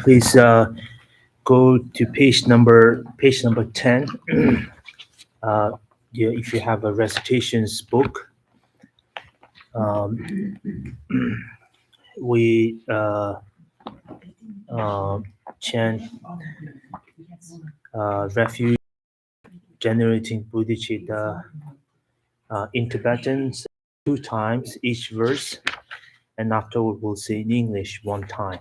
Please go to page number 10. If you have a recitations book, we chant refuge generating bodhicitta in Tibetan 2 times each verse, and afterward we'll say in English 1 time.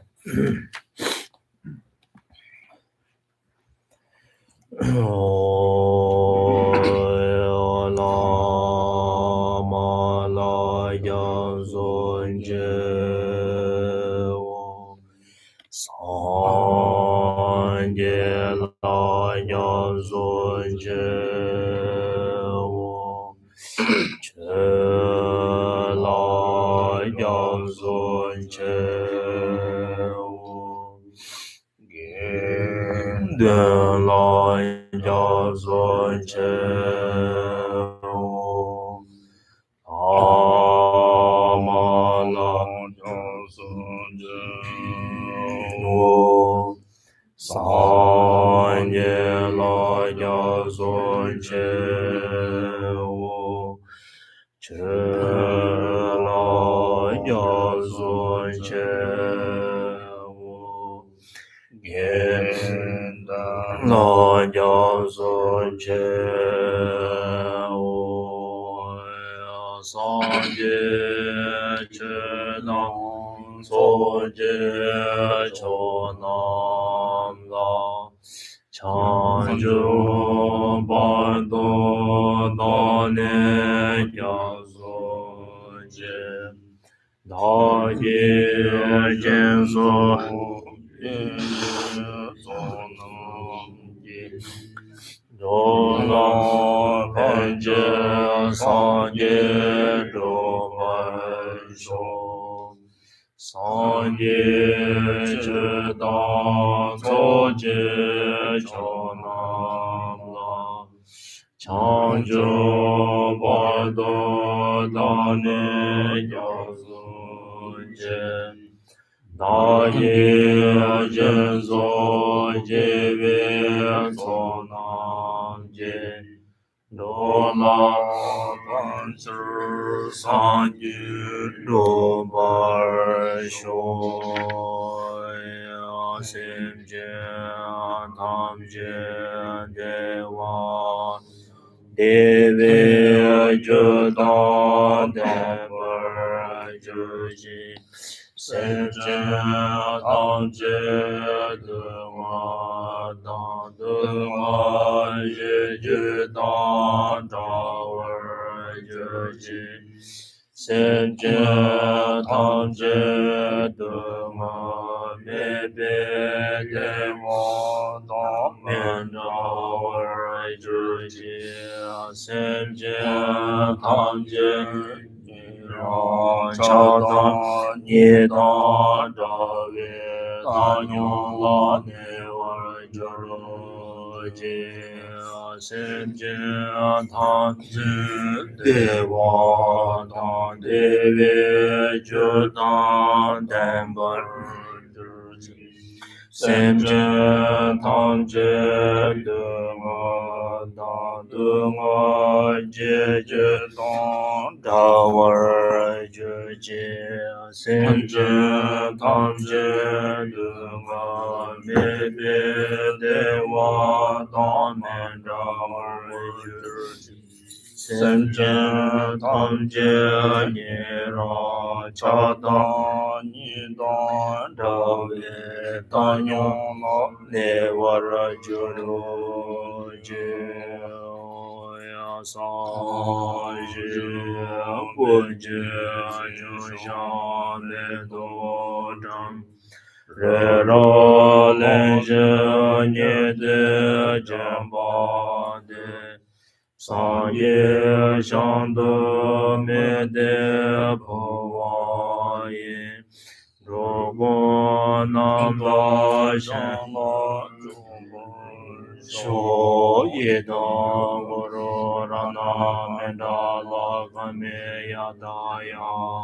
Rana Mendala Game Yadayame.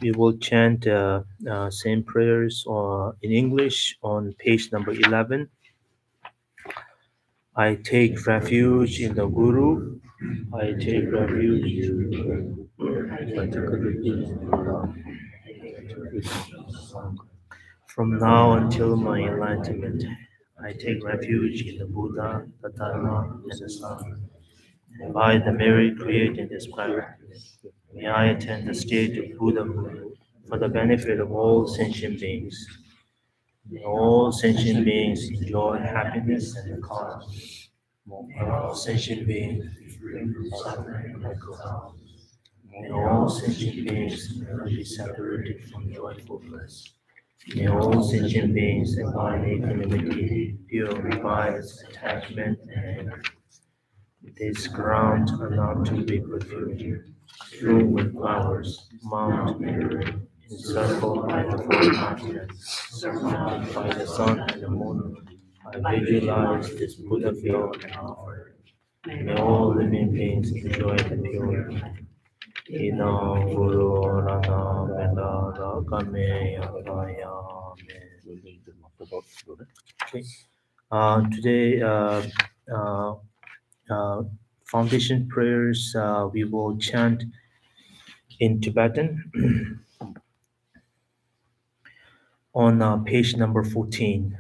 We will chant same prayers in English on page number 11. I take refuge in the Guru. I take refuge. From now until my enlightenment, I take refuge in the Buddha, the Dharma, and the Sangha. And by the merit created in this practice, may I attain the state of Buddhahood for the benefit of all sentient beings. May all sentient beings enjoy happiness and the cause. May all sentient beings be free from suffering and cause. May all sentient beings never be separated from joyful bliss. May all sentient beings abide equanimity, purify its attachment and anger. This ground are not too big with fury, strewn with flowers, mounted encircled by the four continents, surrounded by the sun and the moon. I visualize this Buddha field and offer it. May all living beings enjoy the purity. Inam Guru Rana Meda Kame Yataya Okay. Today, foundation prayers we will chant in Tibetan on page number 14.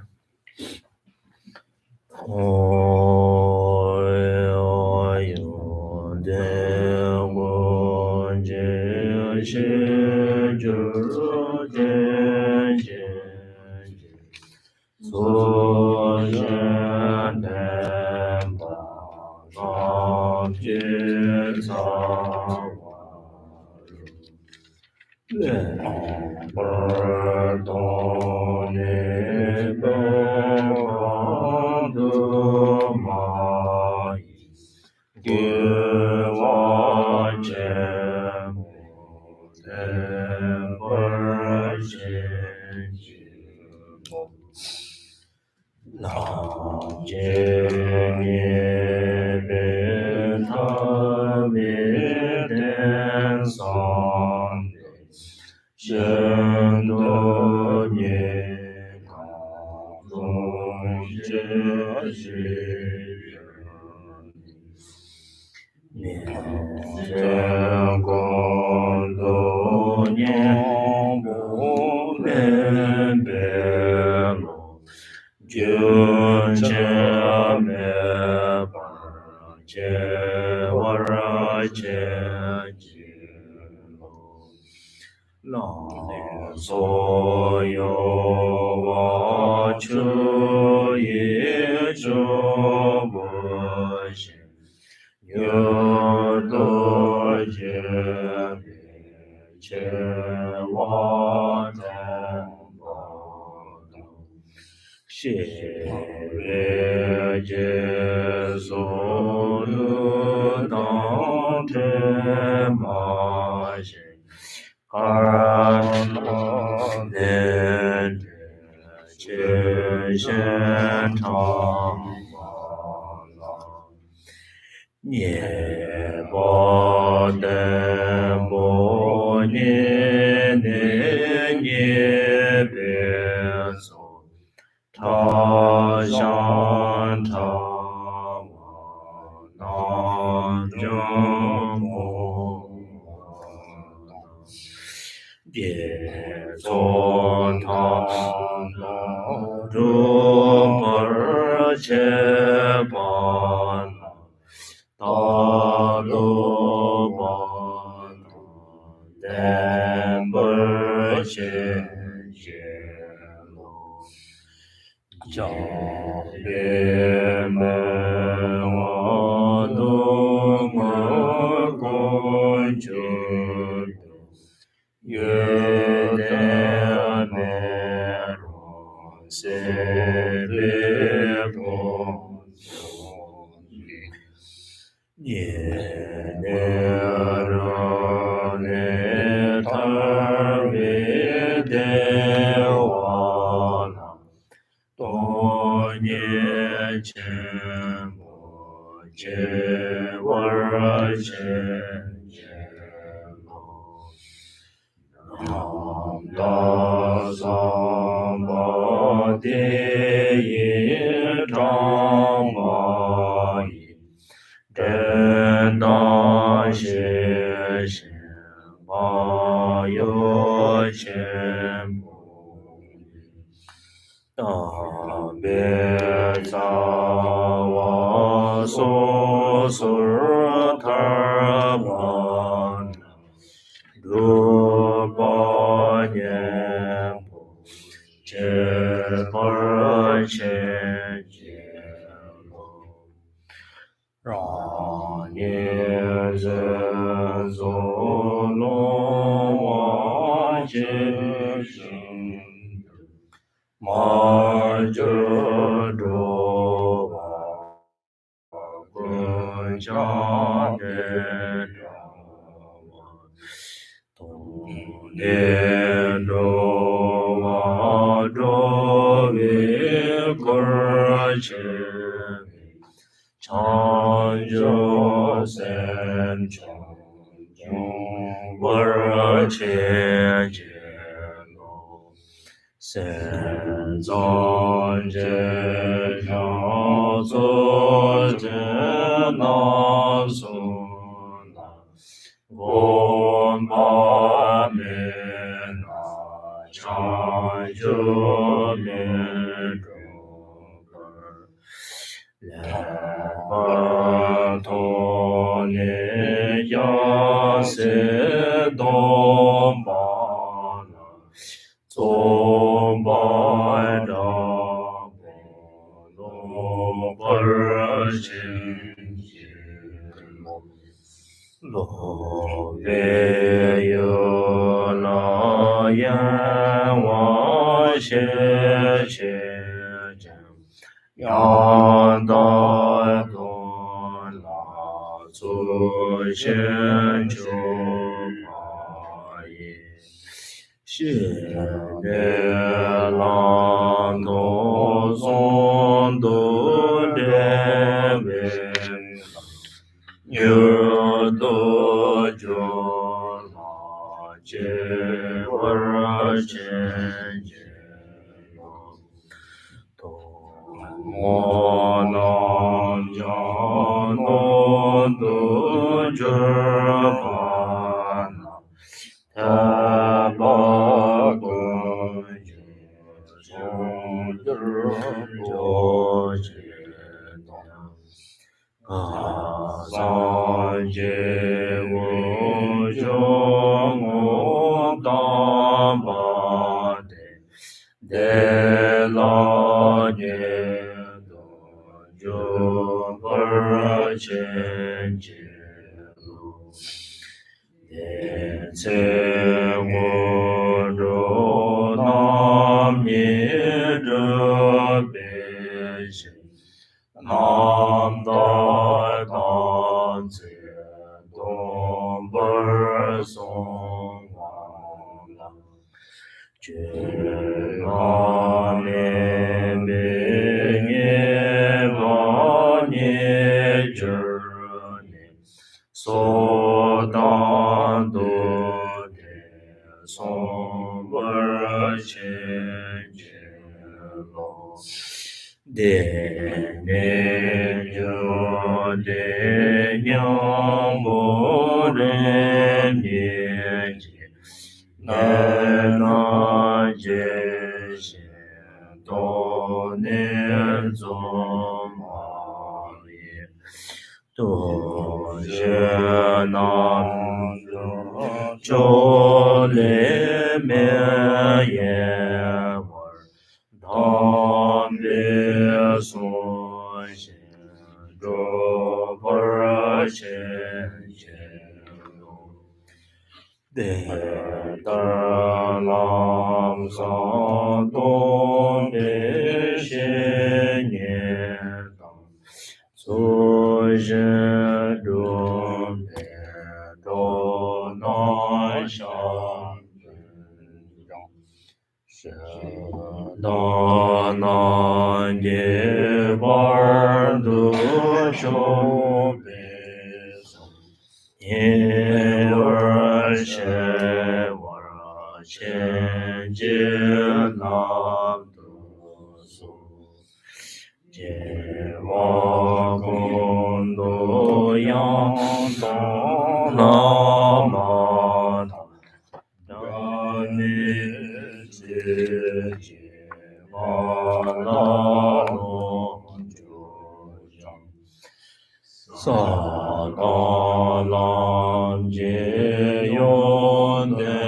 Sadalam je yonde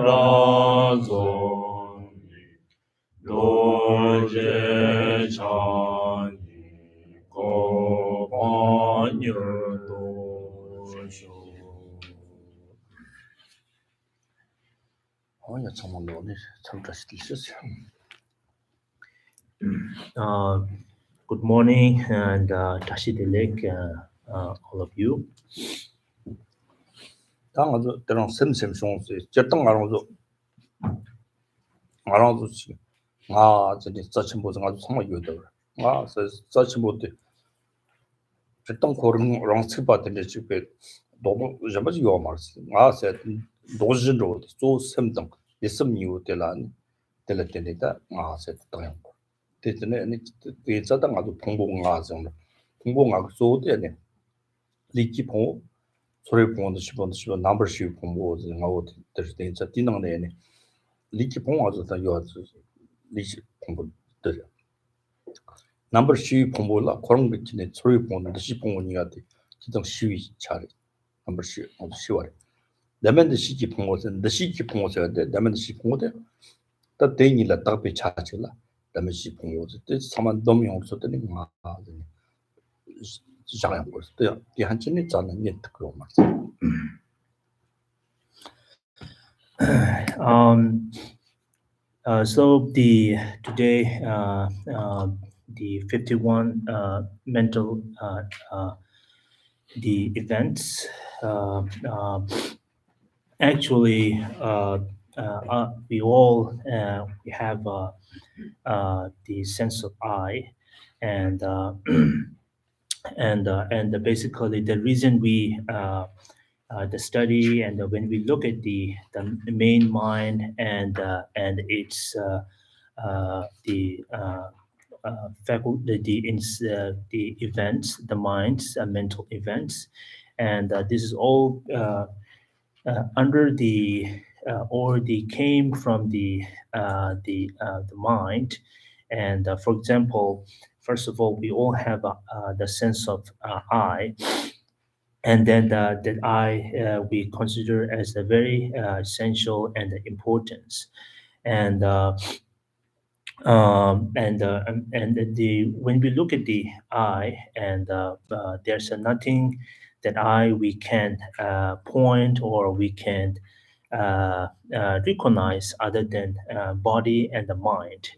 razon dorje chani kopanyo dosho. 아니야, 정말 너네 참 자식 있었어요. Good morning and Tashi Dilek, all of you. 당아도 때랑 샘샘 송스 제땅 알아도 지. 저기 자친 보정 아주 정말 요더. 자친 보대. 제땅 고른 랑스 받는데 집에 너무 jamais 요 말스. 세 도진로 또 샘땅 있음 요들란 될때다. 세 땅. 대전에 아니 대자당 아주 봉봉아 정도. 봉봉아 소대네. 리키포 소리 봉도 10번 넘버 10 봉고 나오 되는 자 디능네 리키 봉아서 다 요아서 리키 봉고 들 넘버 10 봉고라 그런 비치네 소리 봉도 10 봉고니가 돼 기동 시위 차례 넘버 10 아주 10월 내면의 시기 봉고서 내 시기 봉고서 돼 내면의 시기 봉고돼 다 대니라 답이 차지라 내면 시기 봉고서 때 사만 너무 없어 되는 거 시작한 거였어요. 이 한진이 자는 게 그거 맞아. So today the 51 mental the events actually we all we have the sense of I and and basically the reason we the study and when we look at the main mind and its faculty the events the mind's mental events and this is all under the or the came from the mind and for example first of all we all have the sense of I and then that I we consider as a very essential and importance, and and the when we look at the I and there's nothing that I we can point or we can recognize other than body and the mind,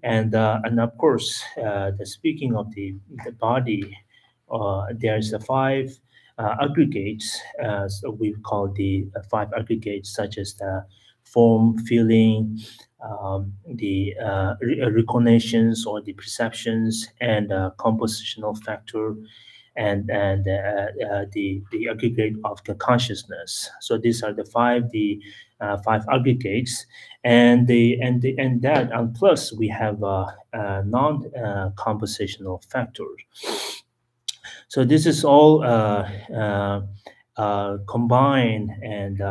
and of course the speaking of the body, there's a five aggregates, so we call the five aggregates, such as the form, feeling, the recognitions or the perceptions, and compositional factor, and the aggregate of the consciousness. So these are the five aggregates, and that and plus we have non compositional factors. So this is all combined and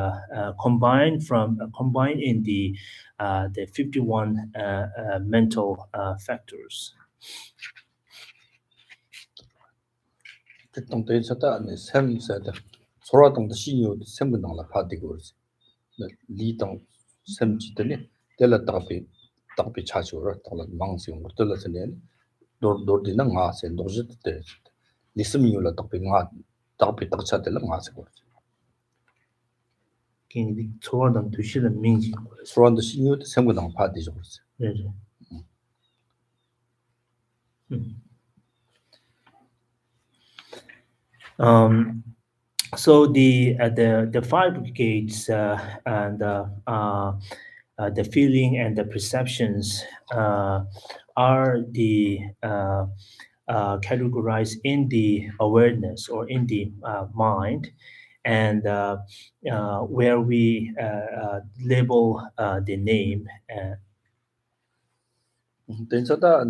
combined in the 51 mental factors. 특정 대처다 네 샘세다 소라동도 신유 샘근당라 파디고 리동 샘지더니 텔라답이 답이 차지오라 달라 망싱 못들었네 도디나 가세 도지데 리스미올라 답이 가 답이 딱차들 가세 거 긴 소화당 두시는 민지 소란도 신유 샘근당 파디죠 네. So the five gates and the feeling and the perceptions are the categorized in the awareness or in the mind, and where we label the name. 된서다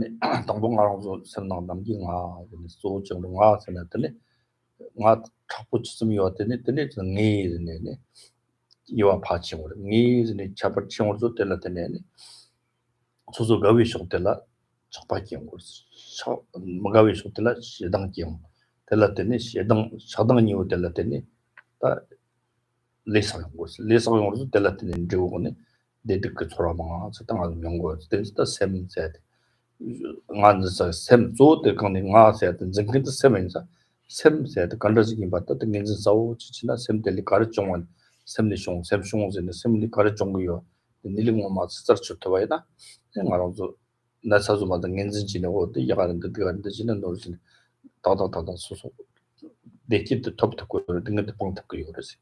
동봉하고 선당 남기가 소정동아 선했더니 nga chapu chusumi wa tene tene ngi ne iwa pa chingor ngi ne chapar chingor zo tela tene ne sozo gawi shok tela chapa kyangor cha magawi shok tela shedang kyang tela tene shadang ni wa tela tene ta lesa ngor zo tela tene njigo ne de de ke chora ma sa tang al myonggo tene ta sem set nga sa sem zo de kang nga sa de jingkin de sem insa sem set 간다지긴 봤다 또 민진 싸우 지나 sem 될 가르종원 semli shong sem shong zene semli 가르종 거요 니링고 마 스타트 쳐봐야다 생각하면서 나사도 마다 겐진 지내고 또 야가는데 들어가는데 지는 노르진 다다다다 소소 데키트 톱 탑고 등한테 뻥 탑고 그러지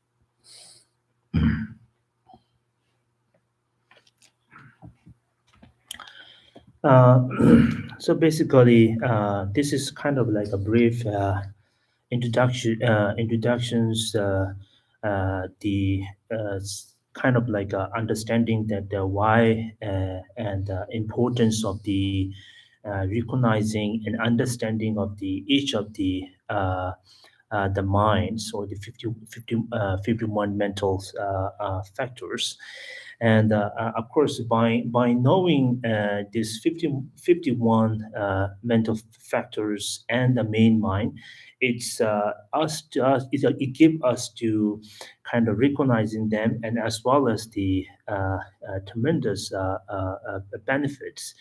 So basically, this is kind of like a brief introductions, the kind of like understanding that the why and importance of the recognizing and understanding of each of the minds or the 51 mental factors. And of course, by knowing these 51 mental factors and the main mind, it's it gives us to kind of recognizing them, and as well as the tremendous benefits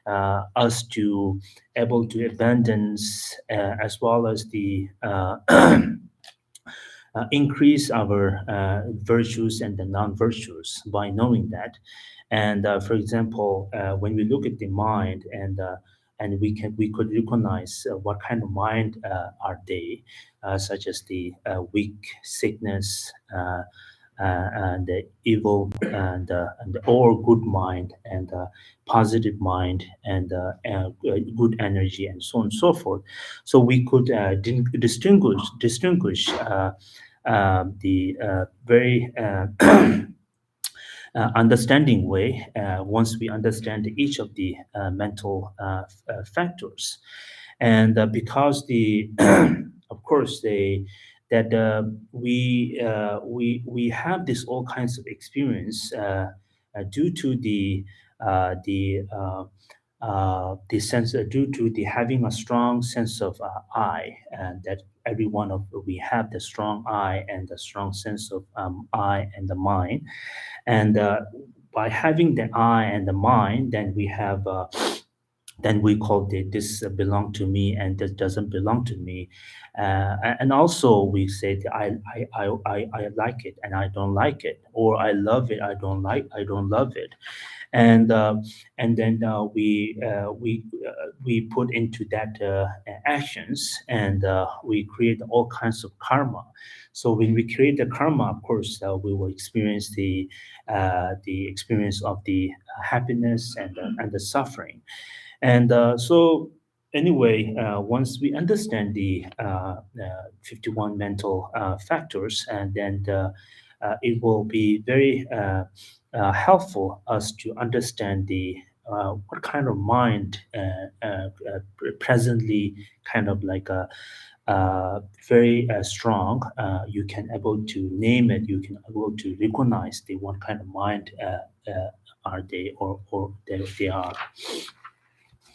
us to able to abandon as well as the increase our virtues and the non-virtues by knowing that. And for example, when we look at the mind and we could recognize what kind of mind are they, such as the weak, sickness, and the evil, and the all good mind, and positive mind, and good energy, and so on and so forth. So we could distinguish the very understanding way once we understand each of the mental factors. And because the of course they that we have this all kinds of experience due to the sense due to the having a strong sense of I, and that every one of we have the strong I and the strong sense of I and the mind. And by having the I and the mind, then we have then we call this belong to me and this doesn't belong to me. And also we say that I like it and I don't like it, or I love it, I don't love it. And then we put into that actions, and we create all kinds of karma. So when we create the karma, of course, we will experience the experience of the happiness and the suffering. And so anyway, once we understand the 51 mental factors, and then it will be very helpful us to understand the what kind of mind presently kind of like a very strong. You can able to name it. You can able to recognize the what kind of mind are they, or they are.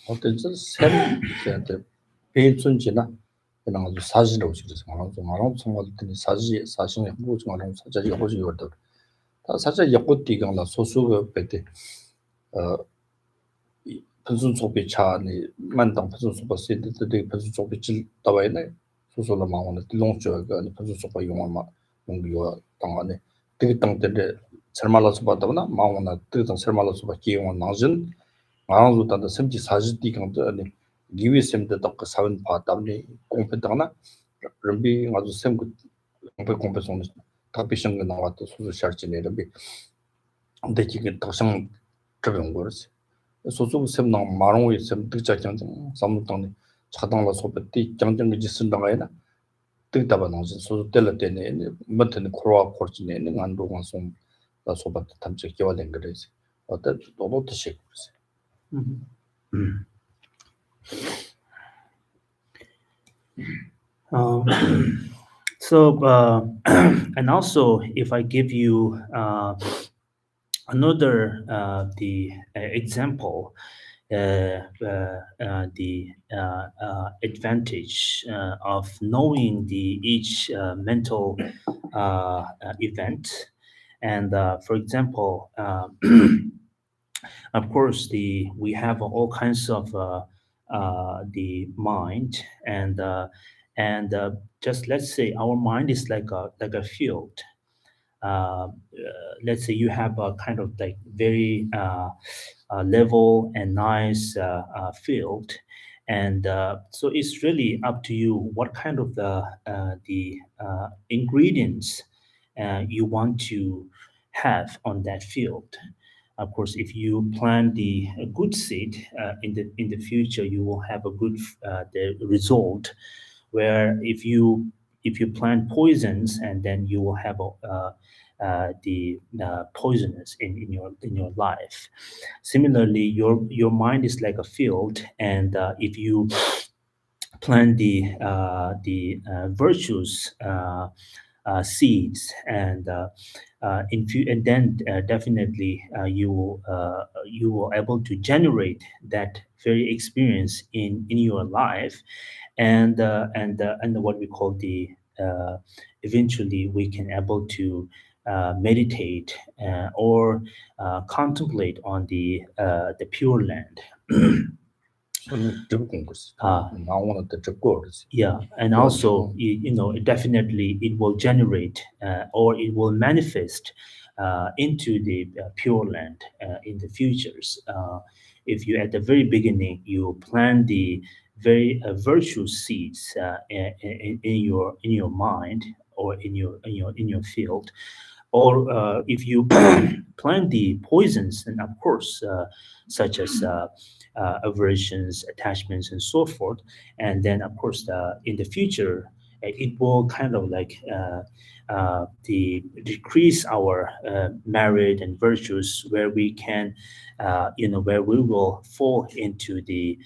어떤 샘한테 배순지나 그냥 아주 사진으로 지금 말하고 상관없더니 사진에 한국 말하고 사자리 호지 요도 다 사자 역고띠가 소수가 배때 분순 소비 차니 만당 분순 소비 세트들 분순 소비 질 따와이네 소소라 마원의 롱저가 분순 소비 용어마 용기와 당안에 되게 땅들에 설말라서 봤다거나 마원나 뜨던 설말라서 받기 용어 나진 마음도 단다 sem지 사지디 강도 아니 기위 셈도 딱 사원 봤다니 공패다나 럼비 아주 셈고 공패송은 답비션 거 나왔다 소소 샤르지네 럼비 근데 지금 더상 저병 거지 소소 셈나 마롱이 셈 뜻자 장장 삼무당네 차당라 소베티 장정기 짓는다가이나 뜨다바 나지 소소 때려 때네 뭐든 코로아 코르지네 안도관 송 소바 탐지 기와된 거래지 어떤 너도 뜻이 So, and also, if I give you another the example, the advantage of knowing the each mental event, and for example, of course, we have all kinds of the mind, and just let's say our mind is like a field. Let's say you have a kind of like very level and nice field, and so it's really up to you what kind of the ingredients you want to have on that field. Of course, if you plant the good seed in the future, you will have a good the result. Where if you plant poisons, and then you will have the poisonous in your life. Similarly, your mind is like a field, and if you plant the virtues seeds, and then definitely you will able to generate that very experience in your life, and what we call the eventually we can able to meditate or contemplate on the pure land. 저는 접근 거지 Ah. 나오는 때 접고 그러지 Yeah, and also definitely it will generate or it will manifest into the pure land in the futures. If you at the very beginning you plant the very virtue seeds in your mind or in your field, or if you plant the poisons, and of course such as aversions, attachments, and so forth, and then of course in the future it will kind of like the decrease our merit and virtues, where we can where we will fall into the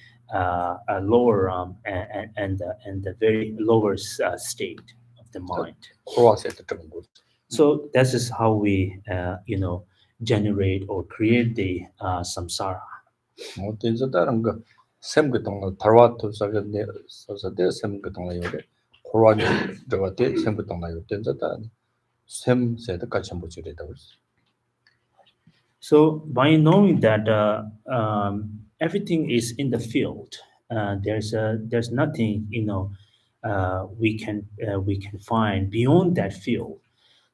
lower and the very lower state of the mind. 코로아스에 접근 거지 So this is how we generate or create the samsara. 어떤 다른 거 샘그 동안 달와토 사는데 서서대 샘그 동안 요래 코로아니 저한테 샘그 동안 요 된자다 샘세도 같이 한번 줄이다 그랬어 So by knowing that everything is in the field, there's nothing we can find beyond that field.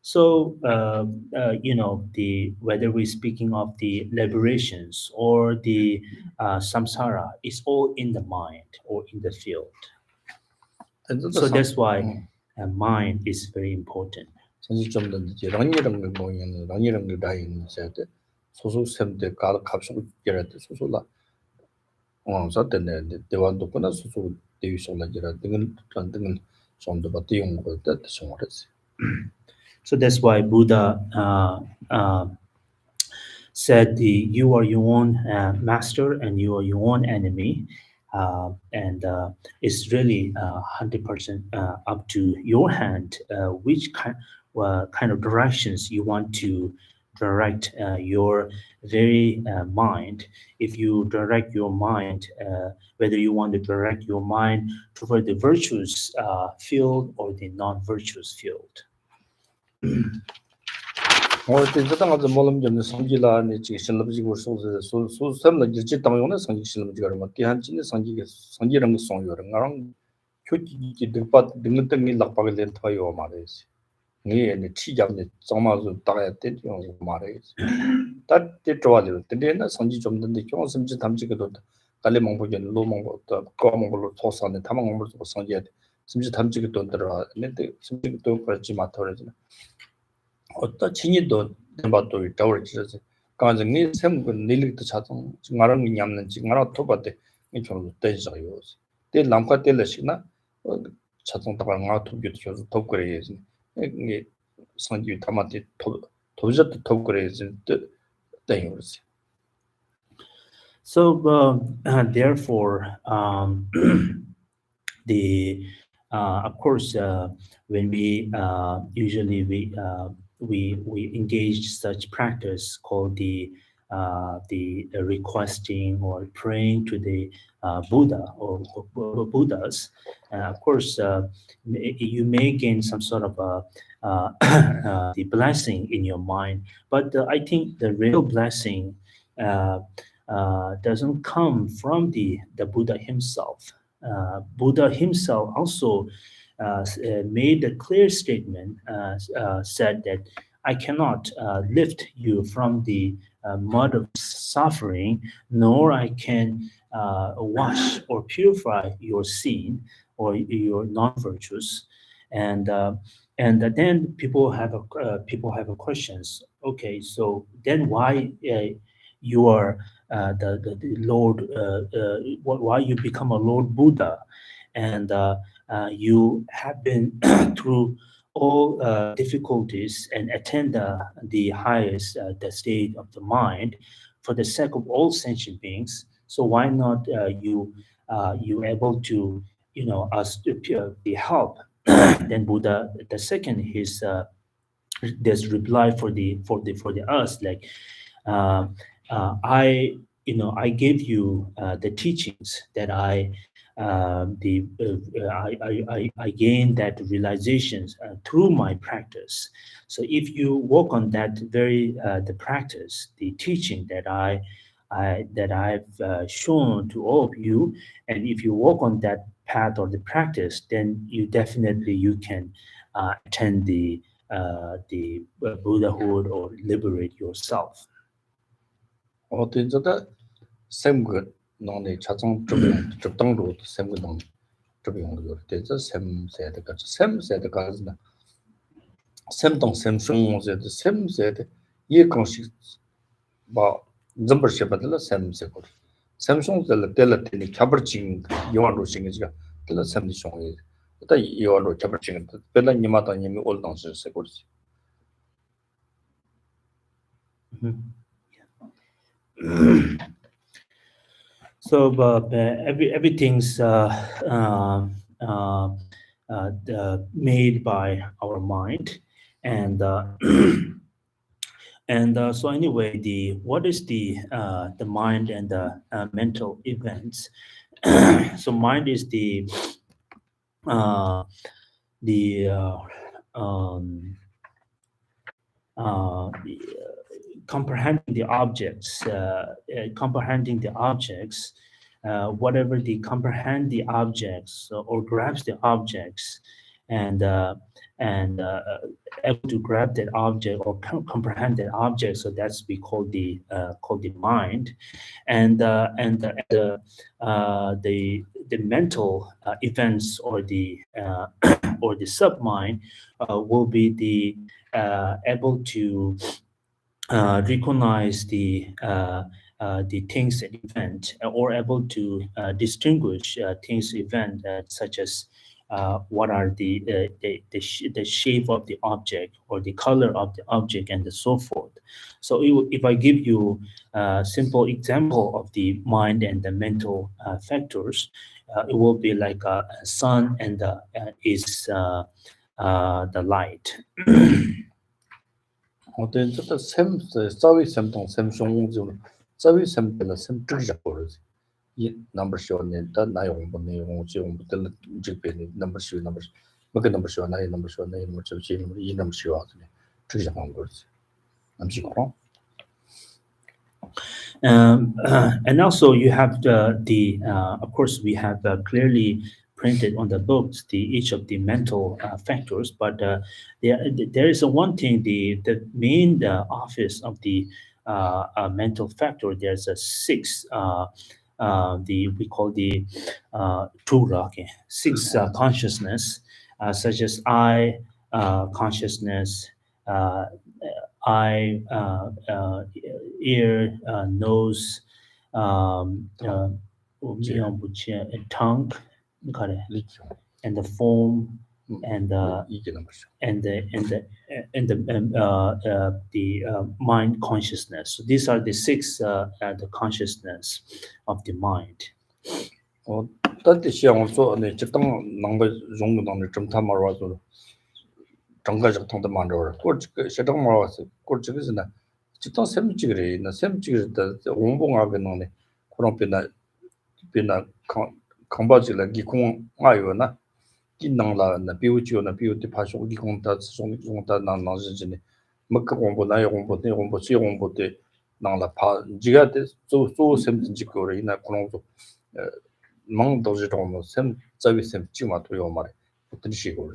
So the whether we're speaking of the liberations or the samsara, is all in the mind or in the field. So that's why mind is very important. 선지 좀 던지 랑이랑 거 뭐냐는 랑이랑 거 다인 세대 소소 샘대 가 갑수고 게라데 소소라 사때네 대완도 끝나 소소 대위 솔라지라 등은 등은 좀더 받대 용거 때때 정말했어 So that's why Buddha said you are your own master and you are your own enemy, and it's really 100% up to your hand which kind of directions you want to direct your very mind. If you direct your mind, whether you want to direct your mind toward the virtuous field or the non-virtuous field. 어때 저당아서 몰음 좀 성질라니 지금 실럽지고 소소섬나 지지 당용나 성질 실럽지가 뭐 대한진의 성질은 송요는 가랑 교지기 등받 등등이 락박을 된 터요 말이지 네 치잡네 정말로 따라야 되죠 말이지 따때 좋아요 근데나 성질 좀 된데 좀 섬지 담지기도 달래 먹보전 로먹고 또 거먹으로 토사네 타먹으로 성질 섬지 담지기도 들어 근데 섬지도 그렇지 마토르지 어떤 진이도 내봐도 있다고 그러지. 가정이 샘군 내리도 자동 증가는 냠는 증가라 토바데 이 정도 되져요. 때 남과 때려시나 자동다가 nga 통교도 줘서 더 그래야지 이게 성기 담아대 도저도 더 그래야지 때요지. So therefore, the of course when we usually we engage such practice called the requesting or praying to the Buddha or Buddhas. Of course, you may gain some sort of the blessing in your mind, but I think the real blessing doesn't come from the Buddha himself. Buddha himself also made a clear statement, said that I cannot lift you from the mud of suffering, nor I can wash or purify your sin or your non-virtues. And then people have a questions. Okay, so then why you are the Lord, why you become a Lord Buddha, and you have been through all difficulties and attend the highest the state of the mind for the sake of all sentient beings. So why not you able to us to the help? Then Buddha the second his this reply for the us like uh, I I gave you the teachings that I gained that realizations through my practice. So if you work on that very the practice, the teaching that that I've shown to all of you, and if you work on that path or the practice, then you definitely you can attend the Buddhahood or liberate yourself. 어떤저다 샘그 너네 자동 접당로 샘그 너 접용도 돼서 샘세대 같이 샘세대 가지나 샘동 샘송세대 샘세대 이 공식 뭐 점버셔버들 샘세고 샘송들 때라더니 잡을진 요한로 생기지가 때라 샘디 송이 또 요한로 잡을진 별로 니마다 님이 올당스 세고지. So everything's made by our mind, and and so anyway, the what is the mind and the mental events? So mind is uh, the the, comprehending the objects, whatever the comprehend the objects or grabs the objects, and able to grab that object or comprehend that object. So that's we call the mind, and the mental events or the or the submind will be able to recognize the things and event, or able to distinguish things event such as what are the shape of the object or the color of the object and so forth. So if I give you a simple example of the mind and the mental factors, it will be like a sun and is the light. 어떤저다 샘세 사위 샘동 샘송좀 사위 샘들 샘 뜨지고르지. 이 넘버 쇼네 다 나용 뭐 내용 좀 들 집에 넘버 쇼 넘버 뭐그 넘버 쇼 나이 넘버 쇼 나이 뭐 저기 이 넘버 쇼 하더니 뜨지고 거지. 남지고 and also you have the of course we have clearly printed on the books the each of the mental factors, but there is a one thing the main office of the mental factor. There's a six the we call the tura, okay, six consciousness such as I consciousness, uh, eye, ear, nose, tongue, got it. 리죠. And the form and the 이게 넘버죠. and the mind consciousness. So these are the six the consciousness of the mind. 단지 시험을 네 적당 남가 정도 남을 좀 담아 와서 정가적 통도 만들어. 그 시장 와서 그거는 직당 셈지그래. 나 셈지그다 공봉하게 넣네. 그런 비나 강바지라 기공 아요나 기능라 나 비우지오나 비우티 파쇼 기공다 송다 나나지네. 먹고 공부나 공부 때 공부 시 공부 때 나라 파 지가 또 셈지 거래. 나 그런 거 망도지 좀 셈 서비스 지마 도요 말에 어떤 식으로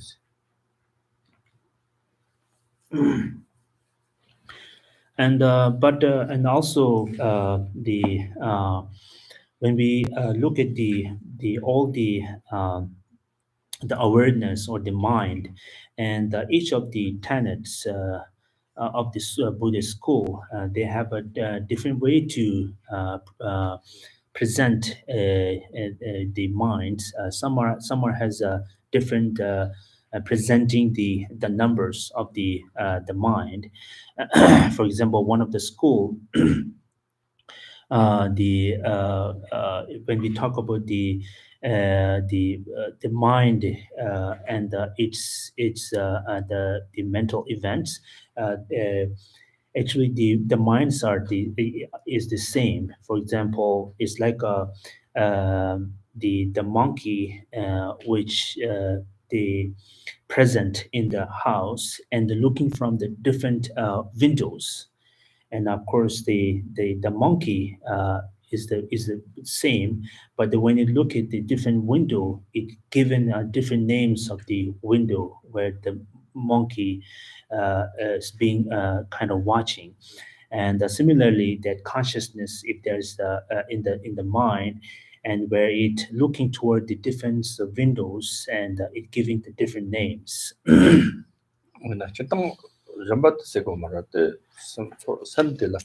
And and also when we look at the all the awareness or the mind, and each of the tenets of this Buddhist school, they have a different way to present the mind. Some has a different presenting the numbers of the mind. For example, one of the school, when we talk about the mind and its the mental events, actually the minds are is the same. For example, it's like the monkey which the present in the house and looking from the different windows, and of course the monkey is the same, but when you look at the different window, it given different names of the window where the monkey is being kind of watching. And similarly, that consciousness, if there's in the mind, and where it looking toward the different windows, and it giving the different names. 나 적당 잠바트 세고 말았대 셈들라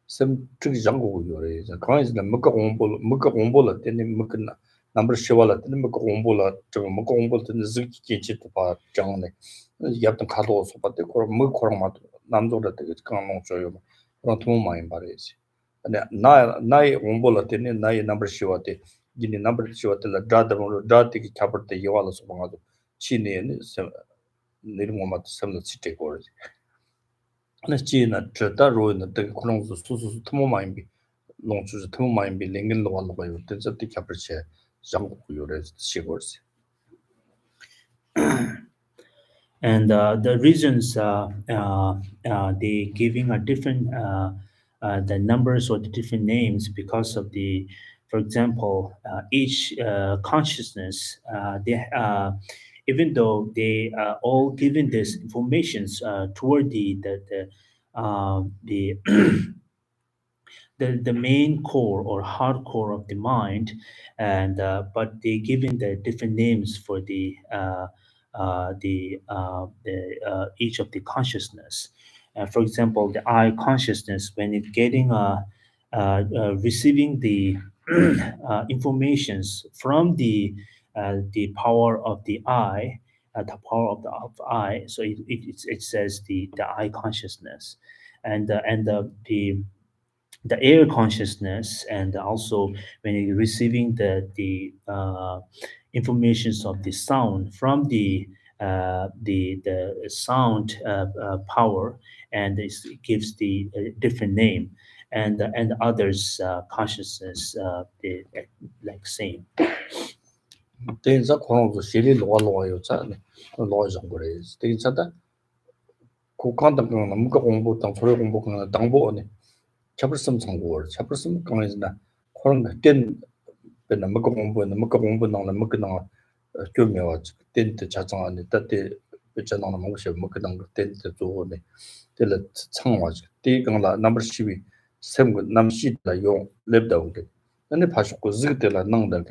셈 특이 장고 요래 강에서 먹고 공부를 때는 먹나 남버 쉬워라 때는 먹고 공부를 저 먹고 공부를 때는 zikki kinchit 봐 장네 yaptım kalı sohbette mı korumadı 남조라 되게 강농 줘요 그런 도움 많이 받아야지 아니 나의 공부를 때는 나의 남버 쉬워때 이니 남버 쉬워때라 다다로 다티기 잡을 때 이와서 방아도 치네는 내리면 맞다 섬도 치대 거지 나 지나 저다 로는 되게 그런 거 수수 토모 많이 비 농주주 토모 많이 비 랭글로 와는 거요 된서 티 잡을체 장고 요래 시골지 And the reasons they giving a different the numbers or the different names because of the, for example, each consciousness they even though they are all given this informations toward the the main core or hardcore of the mind, and but they given the different names for each of the consciousness. For example, the I consciousness, when it getting receiving the informations from the power of the I, the power of I. So it says the I consciousness, and the air consciousness, and also when you're receiving the informations of the sound from the sound power, and this gives the different name, and others consciousness like same. 된서 그런 거 시리 로로요 자네 로로 좀 그래 된서다 고칸다 그런 뭔가 공부 당 소리 공부 그런 당보네 잡을섬 참고 잡을섬 강에서나 그런 거된 bên mất công công bên nào mất cái nào chưa nhiều tên từ cha trong này tất thì bây giờ nó mất cái mất cái nào tên từ chỗ này thế là sang hóa thì cái là number 12 xem cái năm mươi là dùng lép đầu cái nên phải có dự định là năng được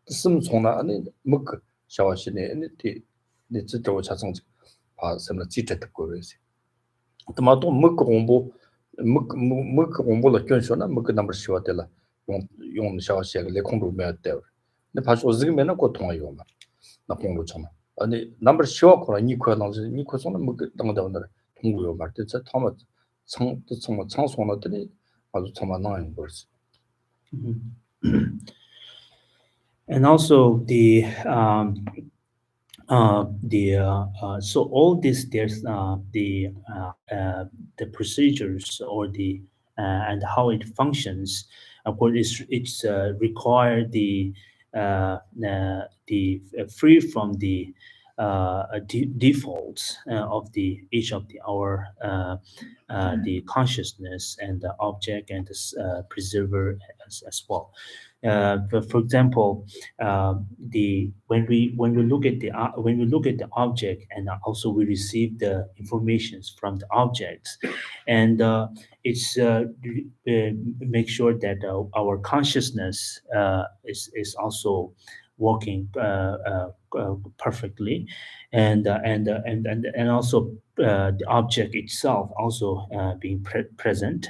xem从哪này mất cái消息này thì你这周cha trong把什么记者的过来是他妈都mất công bố mất công bố là chuyên số là mất cái number 12的了用消息来控制没有的 근데 다시 오즈기면은 그 통화요 말. 나 공부 참. 아니 넘버 쉬워거나 니코 나지 니코 손은 뭐 당다 오늘 통구요 말 때저 타마 정말 창소나더니 아주 참 나는 거지. And also so all this there's the procedures or and how it functions. Of course, it's require the free from the defaults of the each of the our the consciousness and the object and the preserver as well. But for example, the when we look at the object, and also we receive the informations from the objects, and it's make sure that our consciousness is also working perfectly, and also the object itself also being present,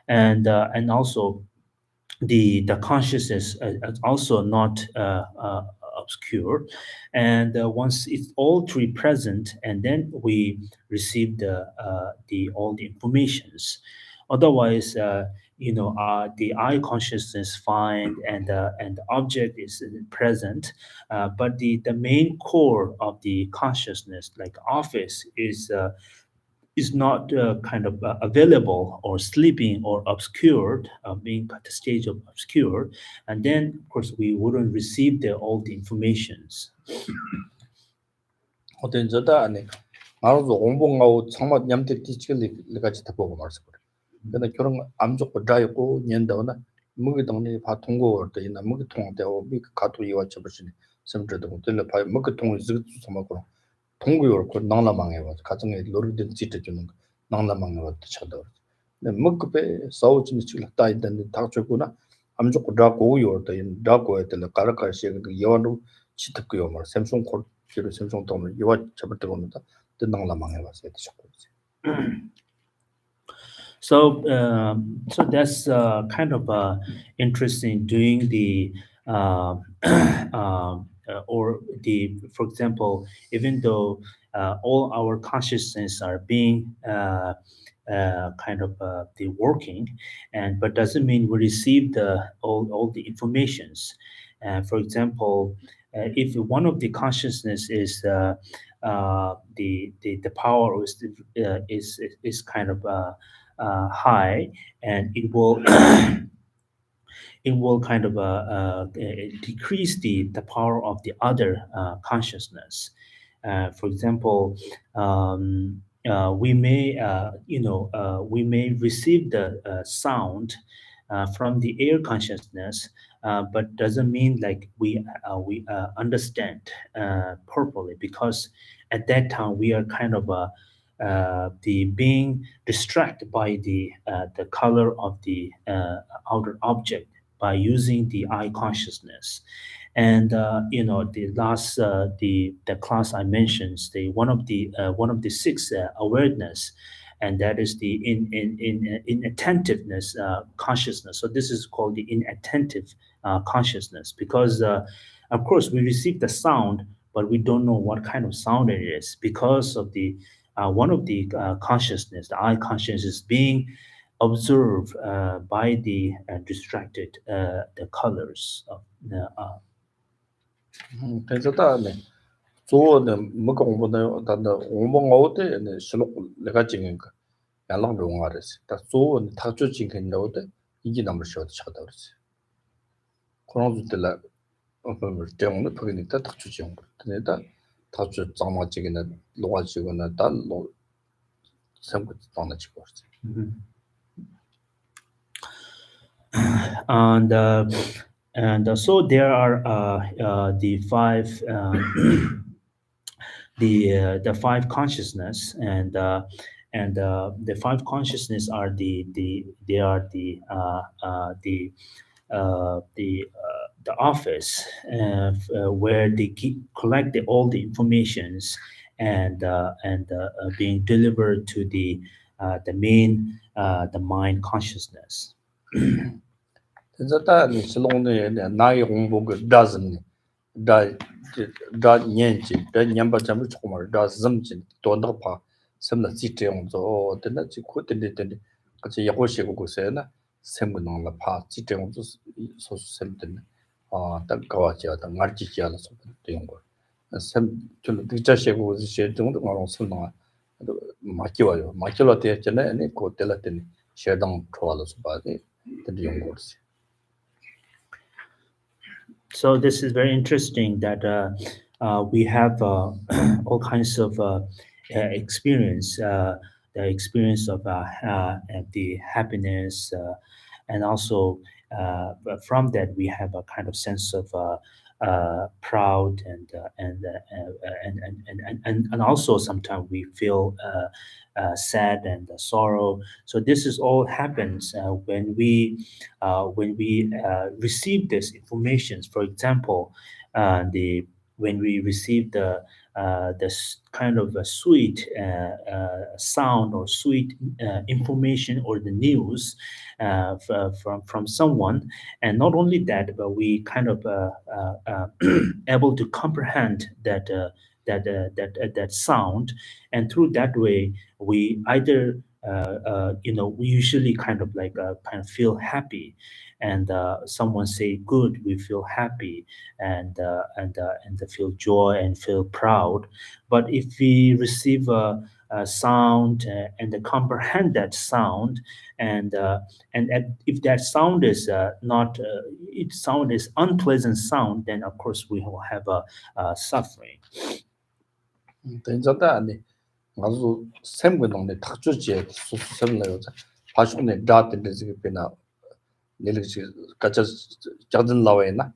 and also the consciousness is also not obscure, and once it's all three present, and then we receive the all the informations. Otherwise, the eye consciousness find, and the object is present, but the main core of the consciousness, like office, is not kind of available or sleeping or obscured, being at the stage of obscure, and then of course we wouldn't receive all the informations. 어떤 저다 아니 나도 공부하고 정말 냠때 뒤치를 같이 다 보고 말았어. 근데 그런 암 좋고 자였고 년도나 먹이 동네 바 통고 때 있나 먹이 통되고 미 가도 이와 접으시니 섬저도 들려 봐 먹이 통을 즈 som하고 통고요 그 나나망해 봐 가정에 노르든 짓해 주는 거 나나망해 봐 쳐도 근데 먹급에 싸우지는 지금 다 있는데 다 좋구나 암 좋고 자고요 때 자고에 때 가라가시 그 여와로 치트고요 말 샘송 콜 지로 샘송 돈을 이와 접을 때 보는다 또 나나망해 봐서 되셨고 So that's kind of interesting doing or for example, even though all our consciousness are being kind of the working, and but doesn't mean we receive the all the informations. For example, if one of the consciousness is the power is kind of high, and it will it will kind of decrease the power of the other consciousness. For example, we may receive the sound from the air consciousness, but doesn't mean like we understand properly, because at that time we are kind of the being distracted by the color of the outer object by using the eye consciousness. And the last the class I mentioned, the one of the six awareness, and that is the inattentiveness consciousness. So this is called the inattentive consciousness, because of course we receive the sound, but we don't know what kind of sound it is, because of the one of the consciousness, the eye consciousness, is being observed by the distracted the colors of the 그래서 다음에 조는 뭐가 공부는 단다 공부하고 때는 실록 내가 찍은 거 양랑 용화랬어. 다 조는 다주 찍은 거데 이게 남을 쉬어도 쳐다 그랬어. 그런 것들라 어떤 때문에 그게 다 다주 찍은 거. 근데 다주 장마 찍는 로가 찍는 단로 생각 당나 찍고 있어. And so there are the five the five consciousness, and the five consciousness are they are the office where they collect all the informations, and being delivered to the main the mind consciousness. Zata ni silong ne na yi hong bo ge dozen ni da nian ji da nian ba zhen bu chu ma da zhen ji do na pa sem la ji zhe yong zo de na ji ku de de ka ji ya ho xie gu se na sem gu nong la pa ji zhe yong zo so sem de da ga wa jia da ngar ji jia la so de yong go sem就de zhe xie gu xie zhong de ma rong sem na ma ji wa yo ma ji lo de zhe ne ko de la de ni xie dang chuo la so ba de yong go si. So this is very interesting that we have all kinds of experience, the experience of the happiness, and also from that we have a kind of sense of proud and also sometimes we feel sad and sorrow. So this is all happens when we receive this information. For example, the when we receive the kind of a sweet sound or sweet information or the news from someone, and not only that, but we kind of able to comprehend that sound, and through that way we either we usually kind of like kind of feel happy, and someone say good, we feel happy, and feel joy and feel proud. But if we receive a sound and comprehend that sound, and if that sound is not it sound is unpleasant sound, then of course we will have a suffering. 된자다 아니 아주 샘근동네 탁주지에 수수sem을 파슈네 다든데 지금 배나 내리지 가자 작은 나와이나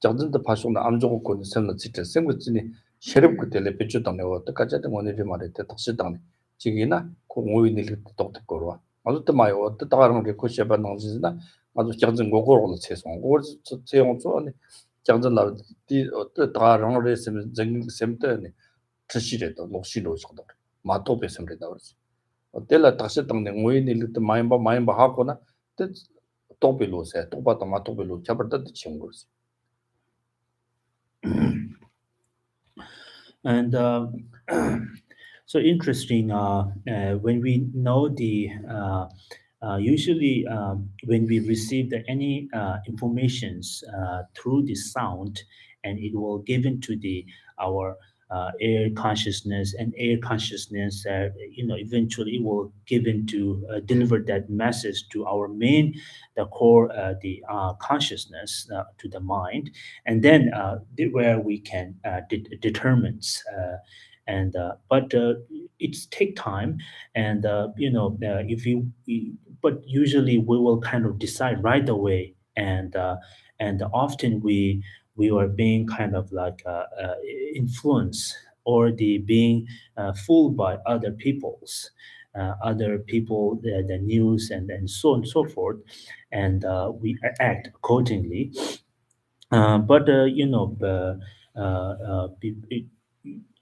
작은데 파슈나 암조고 건 샘을 진짜 샘근지니 셰럽 때문에 배주당네 어떻게까지 된 원인이 말했대 탁시당네 지기나 공오이 내리 똑똑 거로 아주 또 마요 어떻다 가는 게 코시바 나지나 아주 작은 거고로 최소 거 최용 좋네 작은 나디 어떻다 가는 거 있으면 정 샘때네 트시레도 녹시로 저도 마토 베섬레다 그러지 어텔라 다시 땅네 모이니르도 마임바 하거나 또 빌로세 또 바다 마토 빌로 잡았다 치운 거지. And so interesting, when we know usually when we receive any informations through the sound, and it will given to our air consciousness, and air consciousness eventually will given to deliver that message to our main the core the consciousness to the mind, and then where we can determines and but it's take time, and if but usually we will kind of decide right away, and often we are being kind of like influenced or the being fooled by other people, the news, and so on and so forth, and we act accordingly. But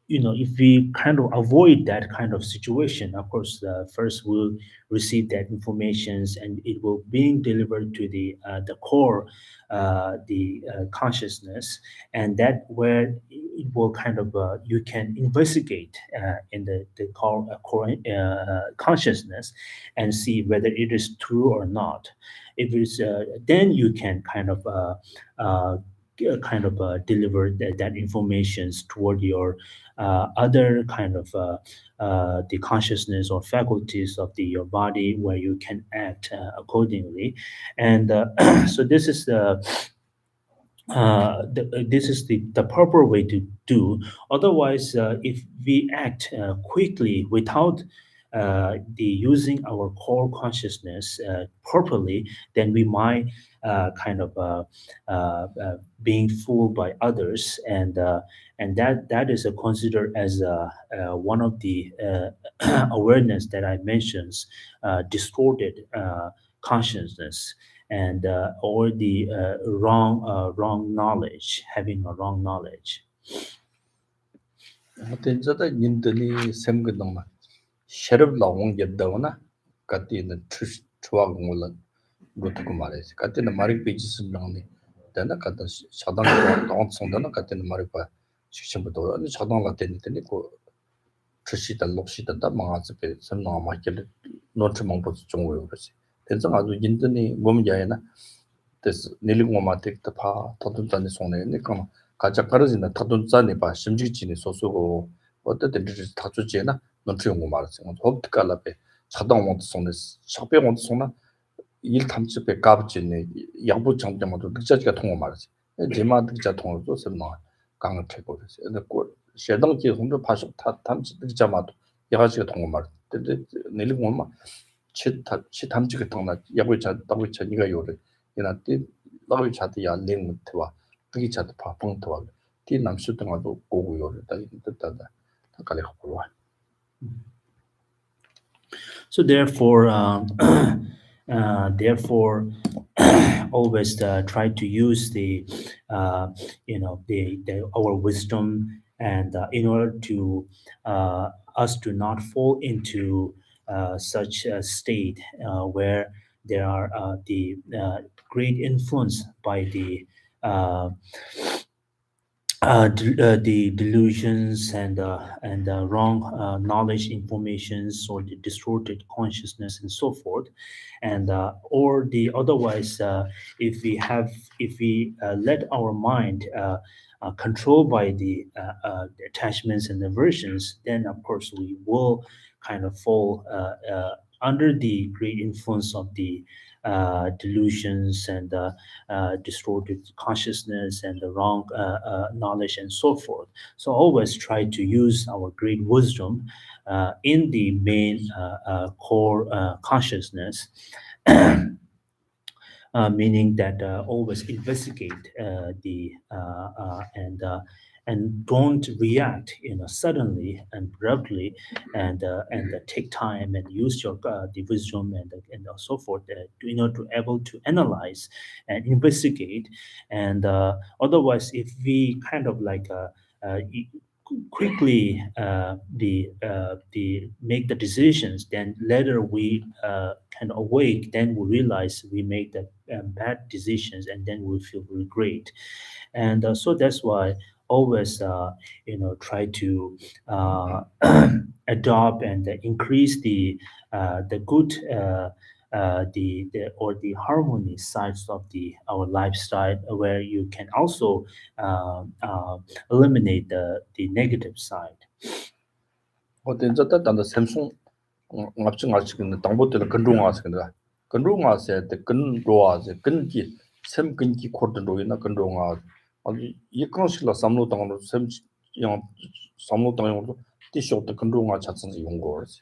if we kind of avoid that kind of situation, of course, first we'll receive that informations, and it will being delivered to the core, the consciousness, and that where it will kind of you can investigate in the core consciousness, and see whether it is true or not. If it's then you can uh, deliver that informations toward your other kind of the consciousness or faculties of your body, where you can act accordingly. And so this is the proper way to do. Otherwise, if we act quickly without the using our core consciousness properly, then we might being fooled by others, and that is considered as one of the awareness that I mentioned, distorted consciousness, and or the wrong knowledge, having a wrong knowledge. 된자다 님들이 샘근동나 셰럽 나온 게다오나 같이는 추와 공을 로트고 말이지. 같은 말이 베지스 명네. 내가 갖다 차단 동 송다는 같은 말이 봐. 지금부터 아니 차단 같은 데니 그 주시다 녹시다 망아서 배 선나 마켓 노트 망보 중고요 그렇지. 그래서 아주 인터넷 몸이 야야나 됐어. 내리고 마텍다 파 더든다니 손에 니까 가자 가르진다 더든자니 봐 심지지니 소소고 어떻게 다 주지나 노트 연구 말았어. 옵티컬라베 차단 원트 손에 샵에 원트 손나 일 탐집에 까붙이네 양부 정정도 늑자지가 통어 말이지. 제마 늑자 통어도 설마 강을 태고 그랬어. 근데 그 셰덩지 홍도 파서 타 탐지 늑자마도 여가지가 통어 말. 근데 내리 보면 치 탐지가 통나 야부 자 따부 자 니가 요래. 이나티 나위 차도 야 링트와 그게 차도 파 펑트와 티 남수 등도 고고 요래다 이때다 다 갈래 갖고 와. So therefore, therefore, always try to use the, the our wisdom, and in order to us to not fall into such a state where there are the great influence by the delusions and wrong knowledge informations, or the distorted consciousness and so forth, and or the otherwise, if we let our mind controlled by the attachments and aversions, then of course we will kind of fall under the great influence of the delusions and distorted consciousness and the wrong knowledge and so forth. So always try to use our great wisdom in the main core consciousness, meaning that always investigate and don't react, suddenly and abruptly, and take time and use your the wisdom and so forth, in order to able to analyze and investigate, and otherwise, if we kind of like quickly the make the decisions, then later we kind of awake, then we realize we made the bad decisions, and then we feel regret. And so that's why always try to adopt and increase the good the or the harmony sides of the our lifestyle, where you can also eliminate the negative side. 어떤 저때 단다 샘송 ngapching ngaching dangbo de kendrung as kenda kendrung as de kendro as kendi sem kendi khord do ina kendrung as ali yekang shila samlo dang lo sem yang samlo dang yang ti shot de kendrung as chatsen yong go as.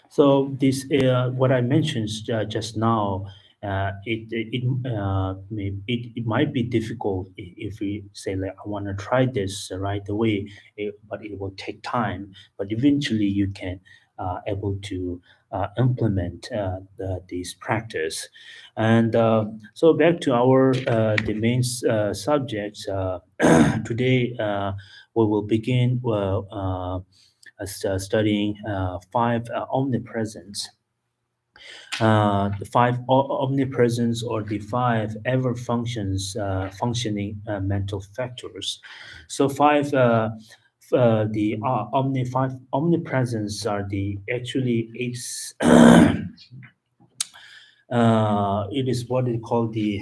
So this, what I mentioned just now, it might be difficult if we say like I want to try this right away, but it will take time. But eventually, you can able to implement these practice. And so back to our the main subject today, we will begin studying five omnipresence. The five omnipresence, or the five ever functioning mental factors. So five the five omnipresence are the actually it's it is what they call the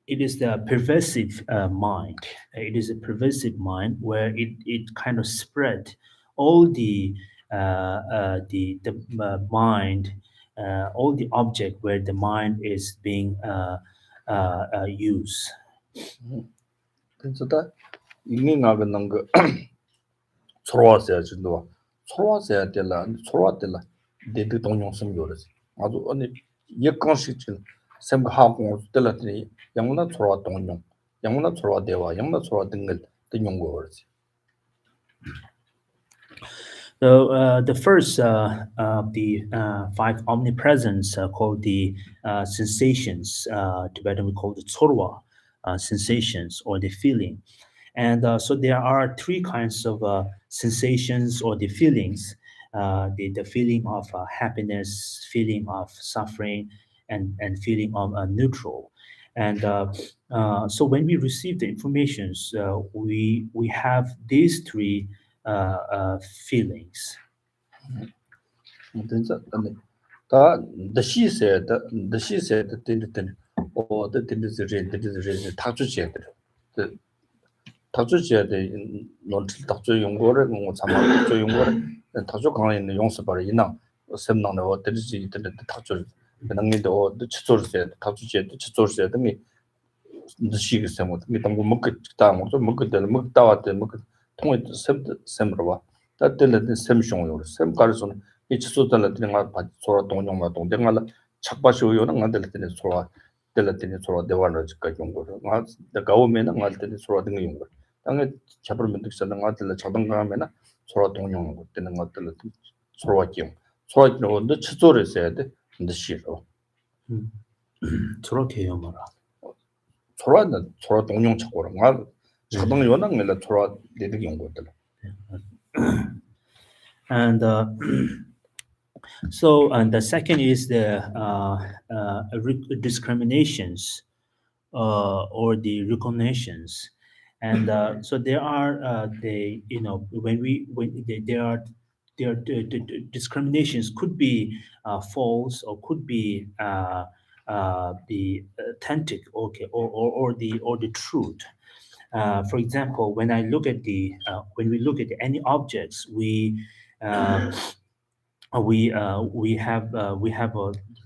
it is the pervasive mind. It is a pervasive mind where it kind of spread all the mind, all the object where the mind is being used. 그래서 다 잉잉하게 난거 초로와서야 진도 초로와서야 될라 초로와 데드 동용성 요르지 아주 아니 예컨식 진 semhagung telati yangna chorwa tongyong yangna chorwa dewa yangna chorwa dingel tingong go words. So the first of the five omnipresence called the sensations. Tibetan we call the tsorwa, sensations or the feeling. And so there are three kinds of sensations or the feelings. the feeling of happiness, feeling of suffering, and feeling of neutral. And so when we receive the informations, we have these three feelings. 진짜 근데 다 the she said the or the 타주지야 그 타주지야 논 타주 용거를 뭐 참아 타주 용거를 타주 강에 있는 용서 바로 이나 샘나는 어 들지 타주 그냥이도 치조르세 타주지야 치조르세 등이 the 샘뭐 미당 뭐 먹고 뭐 먹고 될 먹다 왔대 먹고 통에 샘으로 봐 따뜻한 샘숑요 샘 가르소는 이 치소달라 되는 거 소라 동용마 동댕알 착바시오요는 안될 때는 소라 될 때는 소라 대화를 지까 용거를 나 가오면은 갈 때는 소라 등의 용거 당에 잡으면 득서는 가들 자동가면은 소라 동용 거 되는 것들 소라 기용 소라 기용도 치조를 써야 돼 근데 싫어 저렇게 말아. 소라는 소라 동용 착고랑 가 자동 요는 내가 소라 내득 용거들 And so, and the second is the discriminations or the recognitions. And so there are the when the discriminations could be false or could be the authentic, okay, or the truth. For example, when I look at the when we look at any objects, we have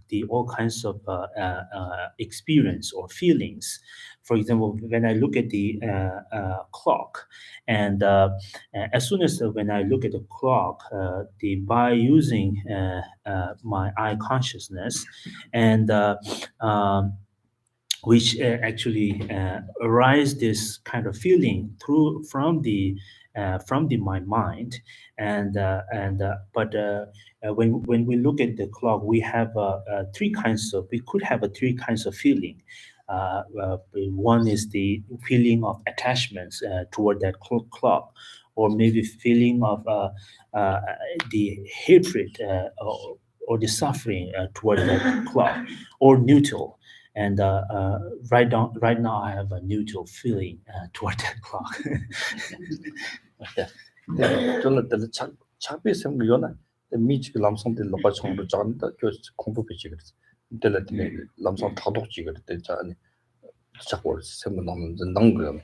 the all kinds of experience or feelings. For example, when I look at the clock, and as soon as when I look at the clock, the by using my eye consciousness, and which actually arise this kind of feeling through from the my mind, and but when we look at the clock, we have three kinds of we could have three kinds of feeling. One is the feeling of attachments toward that clock, or maybe feeling of the hatred or the suffering toward that clock, or neutral. And right now, I have a neutral feeling toward that clock. 저는 차비 생겨나 미치 람성들 로바 총으로 잡는다 그 공부 배치 그랬어. 때문에 람성 타독지 그랬대 자니 자꾸 세면 너무 능거.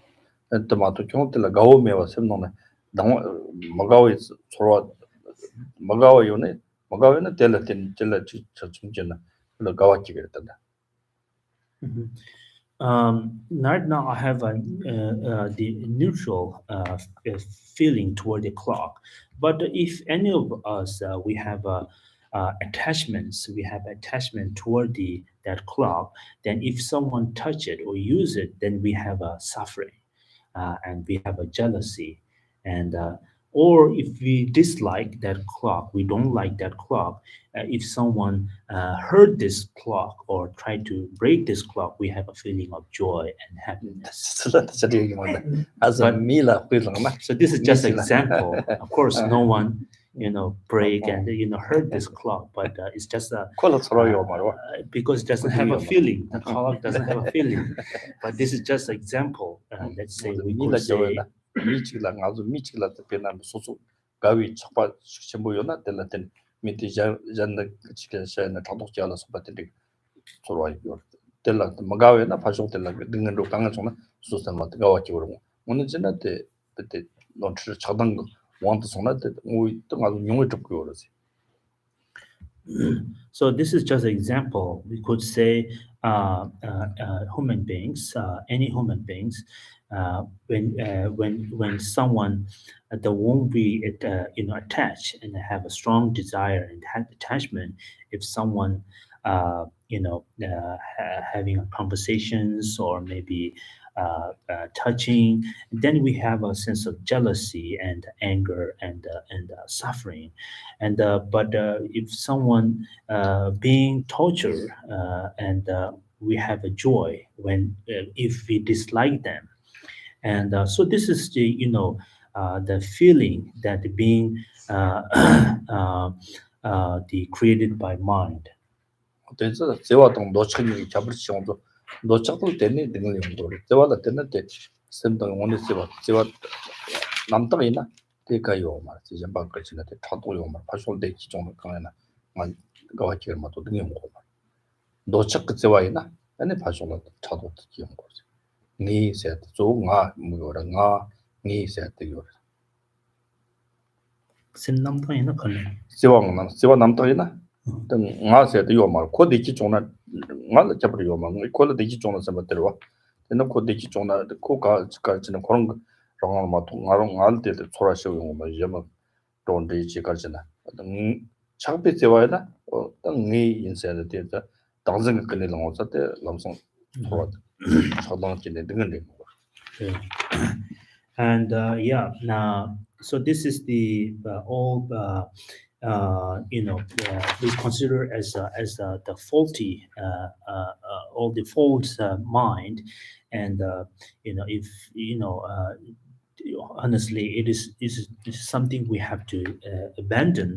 또마도 경들 가오메와 세면은 당 마가오이 서로 마가오요네 마가오는 때라든 tel라지 저 중전나 그 가와지 그랬다. Mhm. Right now, I have the neutral feeling toward the clock. But if any of us we have attachments, we have attachment toward the that clock. Then if someone touch it or use it, then we have a suffering, and we have a jealousy, and or if we dislike that clock, we don't like that clock. If someone hurt this clock or try to break this clock, we have a feeling of joy and happiness. 아서 미라 회랑마 So this is just an example. Of course, no one break and hurt this clock, but it's just a 콜라 서로요 말와 because it doesn't have a feeling. The clock doesn't have a feeling. But this is just an example. Let's say we 미라 could say 저나 미치라 아주 미치라 변함 소소 가위 척바 첨부요나 될라든 미티 잔나 지켜서나 타독자라서 받들 서로요 될라 마가웨나 파종 될라 등은로 강한 정말 소선 맞가 와지 그러고 오늘 지나때 그때 논치 차단 거 원도 손한테 우리 또 아주 용을 잡고 그러지. So this is just an example. We could say human beings, any human beings, when someone the won't be attached and have a strong desire and attachment. If someone having conversations or maybe touching, then we have a sense of jealousy and anger and suffering. And but if someone being tortured and we have a joy when if we dislike them. And so this is the the feeling that being the created by mind. 그래서 제와동 노착이 잡을 정도 노착도 되는 용도. 제와다 되는데 샘동 원에 제와 남당이나 대가요 말 이제 바꿔지는 데 차도요 말 파솔데 기존의 강에나 만 그거 같이 말도 되는 거 말. 노착 그 제와이나 아니 파솔도 차도 기용 거지. 니 세트 조가 뭐라가 니 세트 요. 샘남당이나 걸려. 제와 남당이나 등 nga세도 요말 코디기 종나 ngal 잡으려 요말 코디기 종나 잡들어 근데 코디기 종나 코가 지까지는 그런 거 정말 뭐 동아로 ngal 때도 소라시고 뭐 이제만 돈들이 가지나 창비 제와이나 땅이 인생에 대해서 당장 끝내는 거 같아 남성 소라 상당히 되는 거 Yeah. And now, so this is the all we consider as the faulty all the faults mind, and if honestly it is something we have to abandon,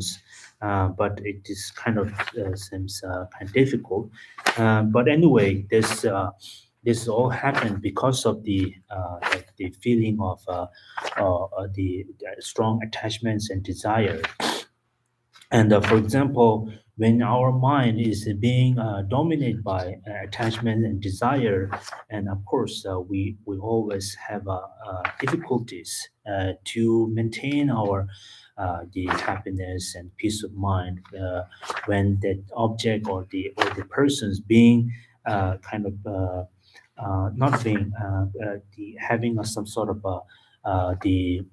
but it is kind of seems kind of difficult, but anyway this all happened because of the feeling of the strong attachments and desire. And for example, when our mind is being dominated by attachment and desire, and of course, we always have difficulties to maintain our the happiness and peace of mind when that object or the persons being kind of not being having some sort of the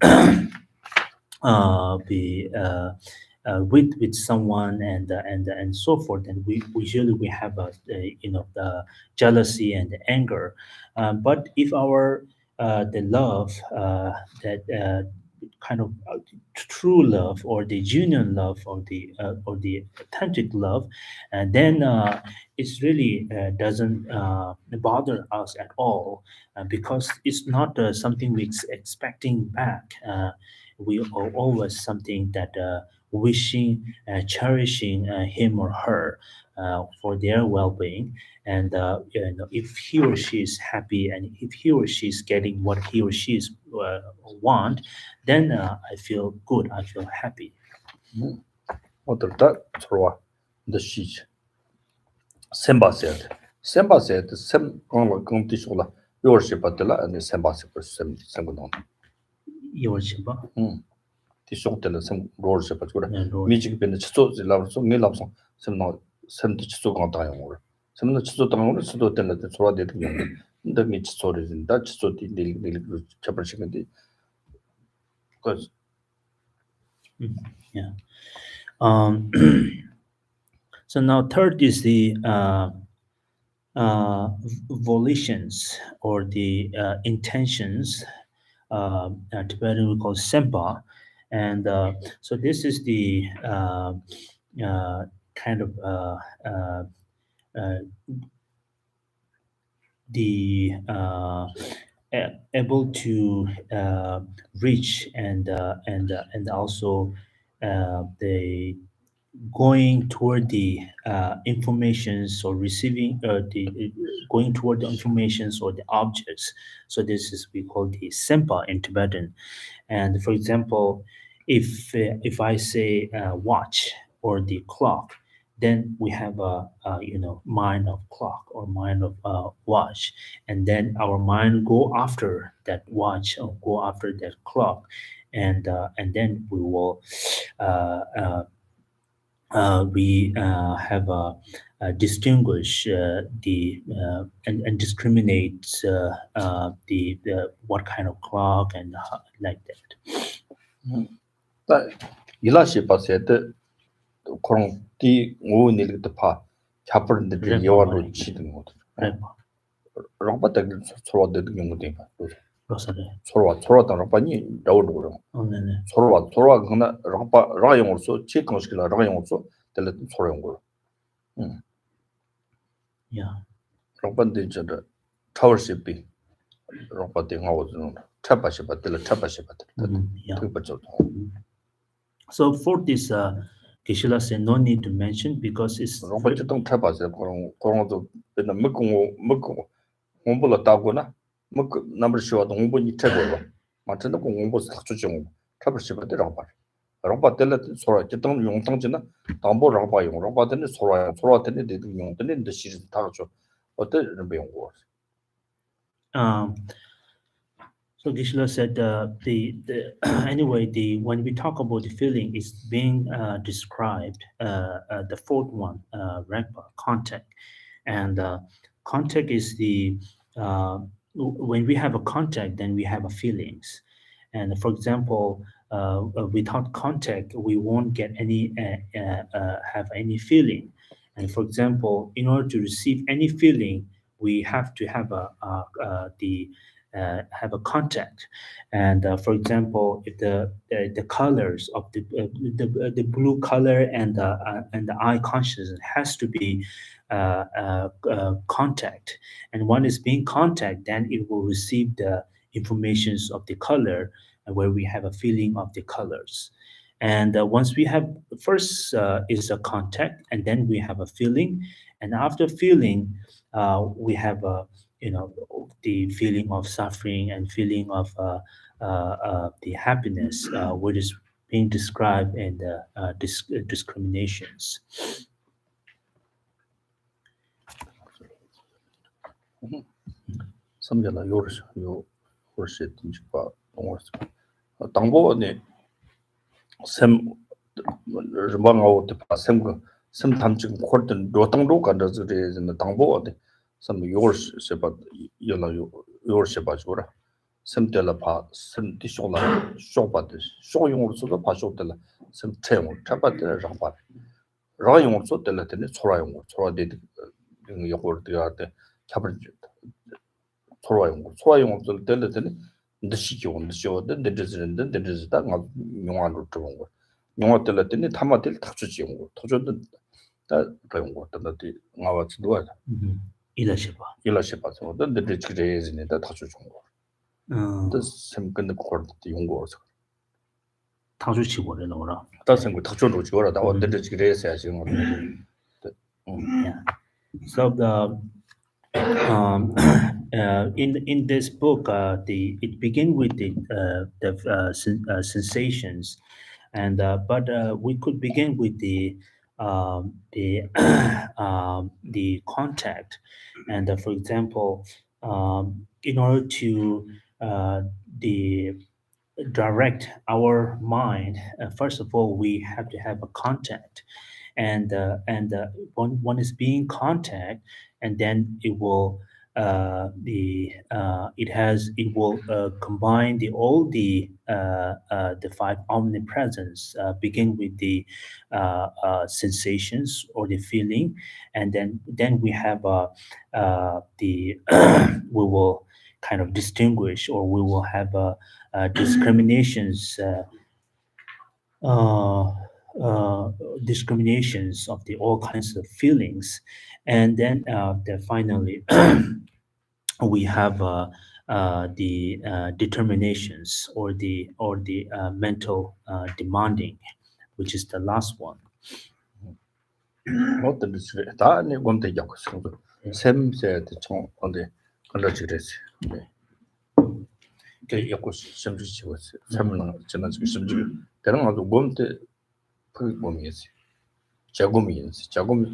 with someone and so forth, and we usually we have the jealousy and the anger, but if our the love that kind of true love or the genuine love or the authentic love, and then it's really doesn't bother us at all, because it's not something we expecting back. We are always something that wishing, cherishing him or her for their well-being, and if he or she is happy and if he or she is getting what he or she is want, then I feel good. I feel happy. 어떨다 서로와 the 시지 셈바세트 셈바세트 셈 공로 공티쇼라 요르시 받들라 아니 셈바세 셈 셈고노 이월시바. 티쇼텔 셈 로르시 받고라 네, 로르. 미직 벤데 치소 질라서 밀랍소 셈노 셈도 치소 간다요 셈도 치소 당으로 치도 때는데 소라 되는 게 근데 미 치소를 진다 치소 딜 잡으시는데 그 Yeah. So now third is the volitions or the intentions. Tibetan we call sempa, and so this is the kind of the able to reach and also the going toward the informations or receiving the going toward the informations or the objects. So this is we call the sempa in Tibetan. And for example, if I say watch or the clock, then we have a mind of clock or mind of watch, and then our mind go after that watch or go after that clock, and then we will we have distinguish and discriminate the what kind of clock and like that. 일라시 바세트 그런 디 오니르도 파 잡을인데 그래, 여와로 말이야. 치는 거 그래, 랑바다 서로 되는 경우도 있고 그래서네. 서로 랑바니 라우로 네네. 서로 그나 랑바 라용으로서 체크시키라 라용으로서 될 서로 거 Yeah. 랑반데 저 타워십이 랑바데 나오는 차바시 받들 Yeah. 그 버죠 So for this, Kishila said no need to mention because it's 롱바 좀 타봐서 그런도 근데 먹고 공부를 따고나 먹고 남을 쉬어도 공부니 태고 맞는데 공부 딱 주죠 타버 싶어도 봐 롱바 때려 소라 기동 용탕지나 담보 롱바 용 롱바 때는 소라 때는 되는 용 때는 시즈 타죠 어때 배운 거 um, so Gisela said the anyway when we talk about the feeling, it's being described the fourth one, Rakpa, contact, and contact is the when we have a contact, then we have a feelings, and for example, without contact, we won't get any have any feeling, and for example, in order to receive any feeling, we have to have the have a contact. And for example, if the colors of the blue color and the eye consciousness has to be contact, and one is being contact, then it will receive the informations of the color, where we have a feeling of the colors. And once we have first is a contact, and then we have a feeling, and after feeling, we have a the feeling of suffering and feeling of the happiness, which is being described in the discriminations. 섬잖아 요르스 요 훨씬 진짜 동어스 당보네 샘 르방하고 샘 담증 코든 로당로 간다서 그래는 당보네 샘 요르스 세바 열라 요르스 바주라 샘텔라 샘 디쇼라 쇼바데 쇼용으로서도 바쇼텔라 샘 태용 잡바데 잡바 라용으로서 tel라테네 소라용 소라데 요거르드야데 잡을 소라용 없을 때는 ndishikyo ndishyoden ndishida nga 용안으로 들어온 거 용어 때렸더니 타마들 탁주지 온 거. 토저도 다 배운 거. 근데 나와서 누가 일하셔봐. 근데 그래야지네 다 탁주지 온 거. 근데 샘근데 그걸 용 거서. 탁주지 거래노라. 다른 거 탁주로 지거라. 나 근데 그래야지 뭐. So the in this book, it begin with the sensations, and but we could begin with the contact, and for example, in order to the direct our mind, first of all, we have to have a contact, and one is being contact, and then it will it will combine the five omnipresence, begin with the sensations or the feeling, and then we have the we will kind of distinguish, or we will have discriminations uh, discriminations of the all kinds of feelings, and then finally we have the determinations, or the mental demanding, which is the last one. 어떤 다 아니 건데 잡고 싶어. 샘세 총 건데 건더지레스. 그 약고 심지고 샘은 지난 심지 그런 것도 몸때 그 몸이지. 자금이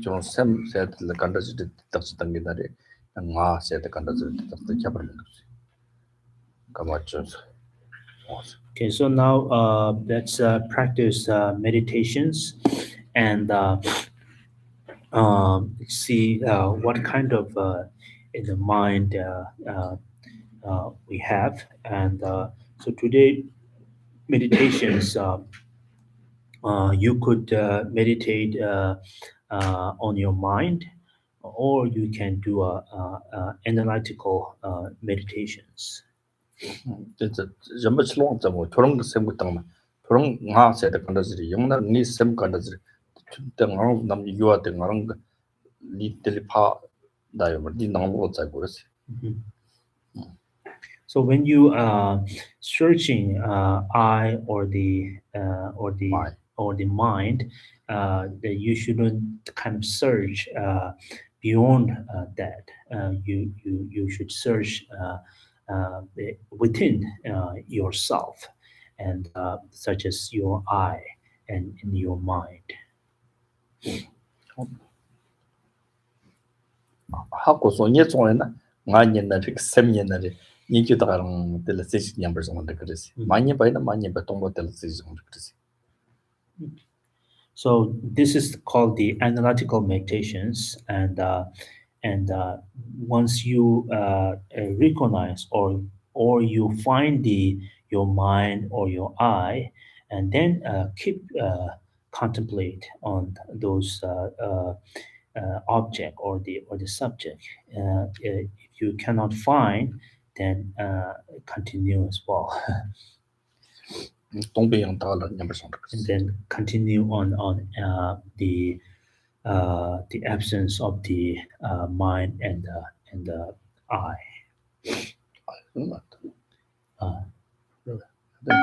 좀 샘세들 건더지 딱지 당기다리 나 세대 건더지 딱지 잡으면 되지. 가마죠. Okay, so now let's practice meditations, and see what kind of in the mind we have. And so today, meditations, you could meditate on your mind, or you can do analytical meditations. 진짜 전부 슬롱자 뭐 저런 거 셈고 땅만 저런 가 세대 건더지 영나 니셈 건더지 땅 남 유아 때 그런 거 리들이 파 나요 뭐니 나무로 잘 보였어. So when you searching I or the or the mind, that you shouldn't kind of search beyond that. You should search within yourself, and such as your eye and in your mind. 하고 소녀 중에나 많이 옛날에 셈 옛날에 인기다랑 텔레비전 양벌 정도 그랬어. 많이 봐이나 많이 봐 동보 텔레비전 정도 그랬어. So this is called the analytical meditations, and once you recognize or you find the your mind or your eye, and then keep contemplate on those object or the subject. If you cannot find, then continue as well. 동배양 다라 양벌 정도 And 그랬어. then continue on the absence of the mind and the eye. 그런 것 같아. Uh, 네.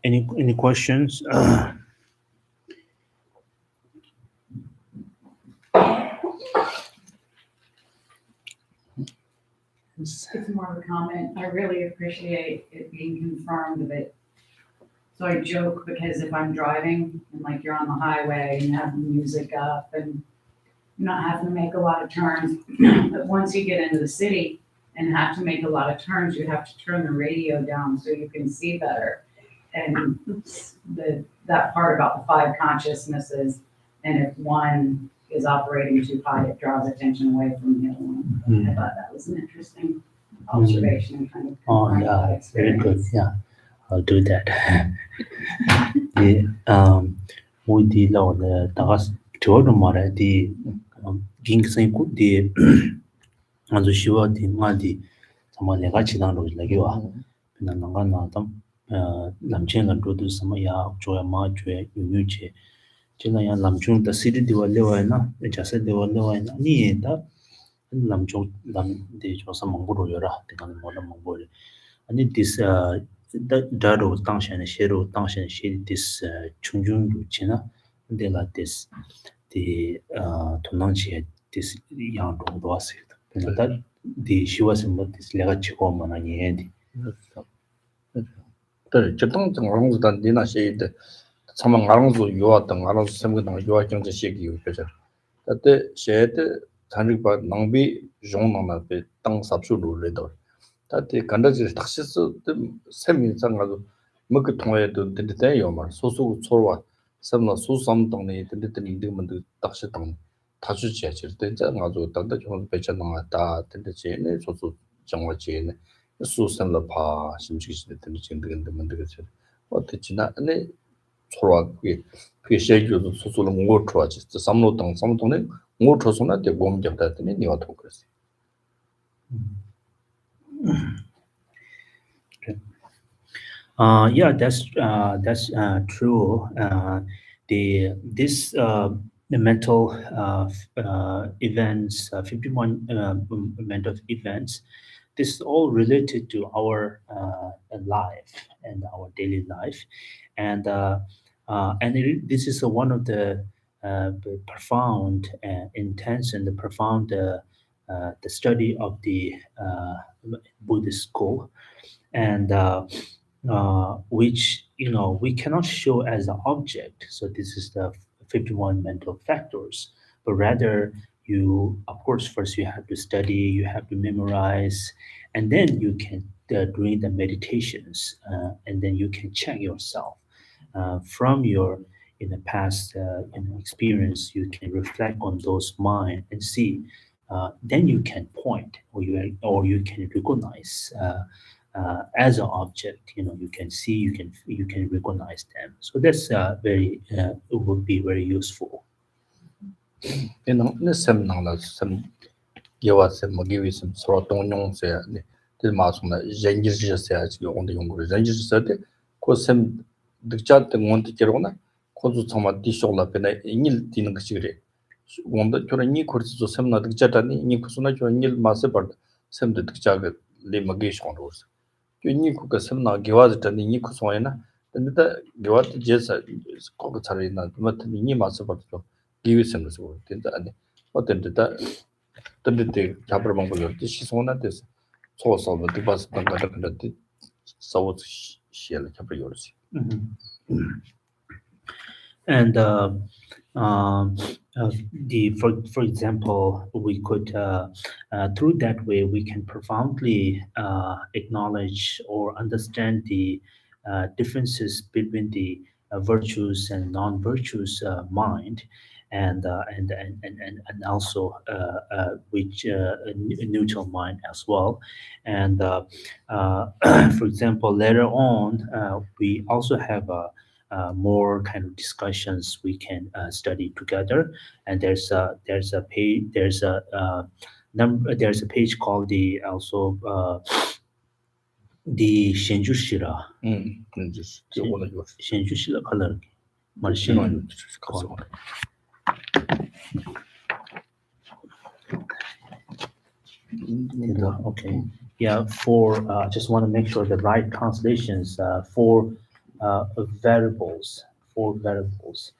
Any questions? It's more of a comment. I really appreciate it being confirmed that, so I joke because if I'm driving and like you're on the highway and you have the music up and you're not having to make a lot of turns, but once you get into the city and have to make a lot of turns, you have to turn the radio down so you can see better. And that part about the five consciousnesses, and if one is operating too high, it draws attention away from the other one. I thought that was an interesting observation and kind of Oh, confirmed that yeah, very good. experience. Yeah, I'll do that. With the law, the task to Mara, the King Saint, the Azushiwa, the Madi, some Legachidan, like you are. Nananga Nam, Lamchen and Rodu Samaya, Joya Majue, Yunuche, Chilaya Lamchung, the city they were Lewina, just said they were Lewina, Nieta, and Lamchung, Lam, the Josamanguru Yora, the Kanamona Mongoli. I need this Dado Tangshan, Shero Tangshan, shade this Chunjun China, they like this, the Tonanchi, this young was it. That the she was in this Legachico Manani. 저동 정황보다 니나 시대 참만 가랑수 요왔던 가랑수 semgdang 요와 경제 시기 요죠. 그때 시대 단위바 낭비 종나나 배 땅 삽수로 레더. 그때 간다지 탁시스 셈인상 가도 먹그 통해도 된대 요말 소소 초와 섬나 소섬동네 된데 인데만도 탁시 땅 다주지 하실 때 가지고 땅다 좀 배쳐나갔다 된대지네 소소 정화지네 수선로 봐 심지기 되는 진행되는 문제가 어떻지나 네 초와 그게 시행도 소소로 뭐 좋아지 삼로동 뭐 좋소나 되 몸적다더니 니가 더 그랬어. Yeah, that's true. The mental events, 51 mental events. This is all related to our life and our daily life, and this is one of the profound, intense, and the profound the study of the Buddhist school, and which we cannot show as an object. So this is the 51 mental factors, but rather you, of course, first you have to study, you have to memorize, and then you can doing the meditations, and then you can check yourself from your in the past experience. You can reflect on those mind and see. Then you can point, or you can recognize. As an object, you can see, you can recognize them. So that's very it would be very useful. 네 셈나라 셈 요와 셈 먹이 셈 서로 동용세 네 마송나 젠지르세 지금 온데 용거를 젠지르세데 고셈 득자 등원데 결혼나 고주 정말 디쇼라 베네 인일 디는 것이 그래 온데 저런이 코르스 셈나 득자다니 니 쿠스나 저인일 마세 버 셈데 득자가 레 먹이 쇼로스 니 쿠가 셈나 기와즈다니 니 쿠소이나 근데 기와드 제사 거기 차리나 맞더니 니 마세 버죠 기위sem으로 된다 아니 어떤데다 던데 잡으러 먹을 때 시선나 돼서 소소로 디바스 방가다 근데 사고 시엘 잡으러 요르지 And for example, we could through that way we can profoundly acknowledge or understand the differences between the virtues and non-virtues mind, and also which neutral mind as well. And for example, later on, we also have more kind of discussions we can study together. And there's a page there's a page called the also the Shenjushira. just 요거는 요 Shenjushira color. 신원 가서 Okay. Yeah, for just want to make sure the right translations for variables, for variables.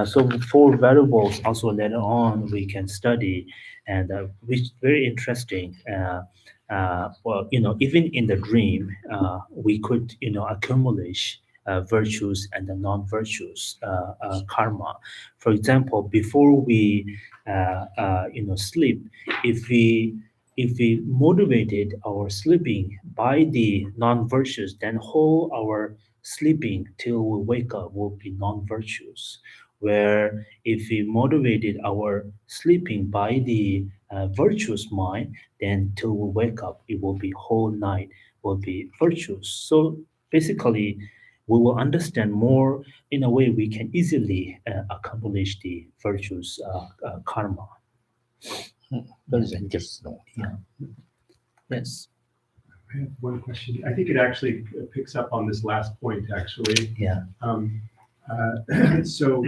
So for variables, also later on we can study, and which very interesting. Well, even in the dream, we could accumulate virtues and the non-virtues karma. For example, before we sleep, if we motivated our sleeping by the non-virtues, then whole our sleeping till we wake up will be non-virtues. Where if we motivated our sleeping by the virtuous mind, then till we wake up, it will be whole night will be virtuous. So basically, we will understand more in a way we can easily accomplish the virtues karma. That's interesting. Yeah. Yes. I have one question. I think it actually picks up on this last point, actually. Yeah. So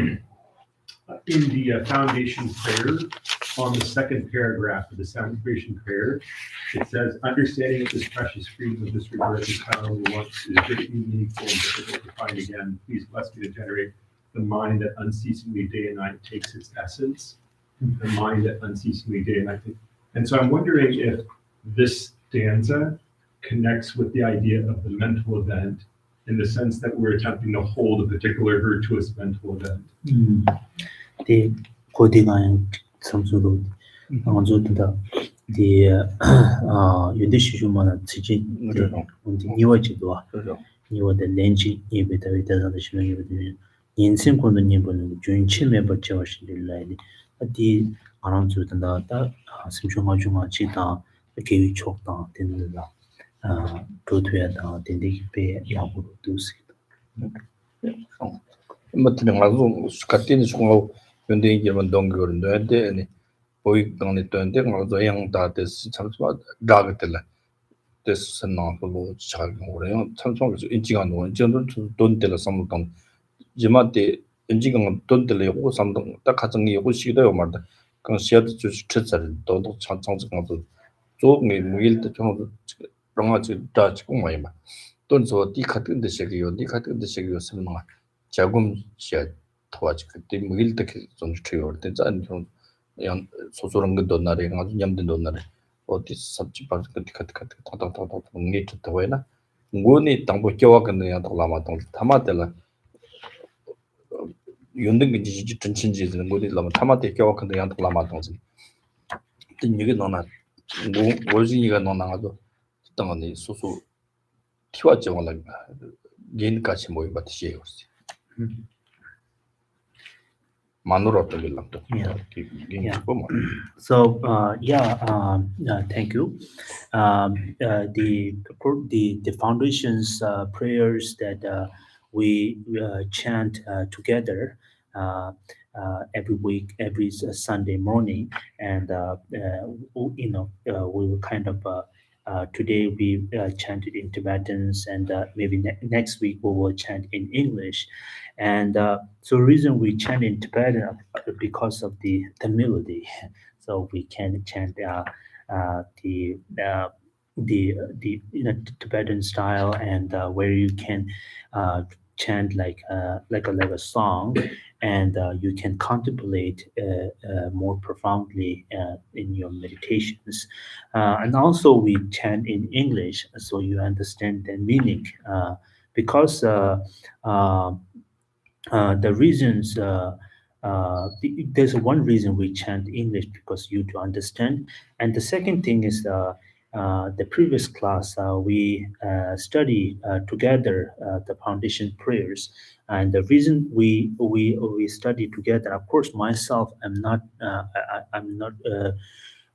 in the foundation prayer, on the second paragraph of the foundation prayer, it says, understanding that this precious freedom of this rebirth is found only once is greatly meaningful and difficult to find again. Please bless me to generate the mind that unceasingly day and night takes its essence. The mind that unceasingly day and night takes. And so I'm wondering if this stanza connects with the idea of the mental event in the sense that we're attempting to hold a particular virtuous mental event. The 고대가양 samsuru angzo tanda the yudishishu tsiji undi niwa chidwa niwa the lenji niwa da vida da shino niwa de yinsen kono niwa no junchi meba chewa shindilai adi anangzo tanda da simchunga junga chita kewi chokta tenda 도토야 다 된대기 배 야구로 두스 맞는 가서 같은 중하고 연대 얘기만 동거는데 아니 보이 강에 또는데 가서 양다 됐어 참소 라게들 됐어 나도 잘 오래요 참소에서 인지가 놓은 저는 돈 들어 삼동 지마데 인지가 돈 들어 요거 삼동 딱 가정이 요거 시기도 말다 그 시야도 주 추처를 또도 참청서 가서 조금이 무일도 좀 롱아지 다 지금 뭐야 돈서 디 같은 데 시기요 디 같은 데 시기요 쓰는 거 자금 시야 도와지 그때 무일도 좀 추요 때짠 양 소소한 거 돈나래 가지고 냠든 돈나래 어디 섭지 봐 그때 타타타타 게 좋다고 해나 뭐니 당보 겨와 근데 야도라마 동 타마텔라 연등 게 지지 전친지는 뭐디 라마 타마테 겨와 근데 야도라마 동지 이게 너나 뭐 월진이가 너나가도 당연히 소소 티와 정말 개인까지 모여 받으시에요. 만으로도 밀랑도. Yeah. So thank you. The foundation's prayers that we chant together every week, every Sunday morning, and we will kind of. Today we chanted in Tibetans, and maybe next week we will chant in English. And so the reason we chant in Tibetan because of the melody. So we can chant the Tibetan style, and where you can chant like a song, and you can contemplate more profoundly in your meditations. And also we chant in English, so you understand the meaning. Because the reasons there's one reason we chant English because you to understand, and the second thing is the previous class we study together the foundation prayers, and the reason we study together. Of course, myself, I'm not.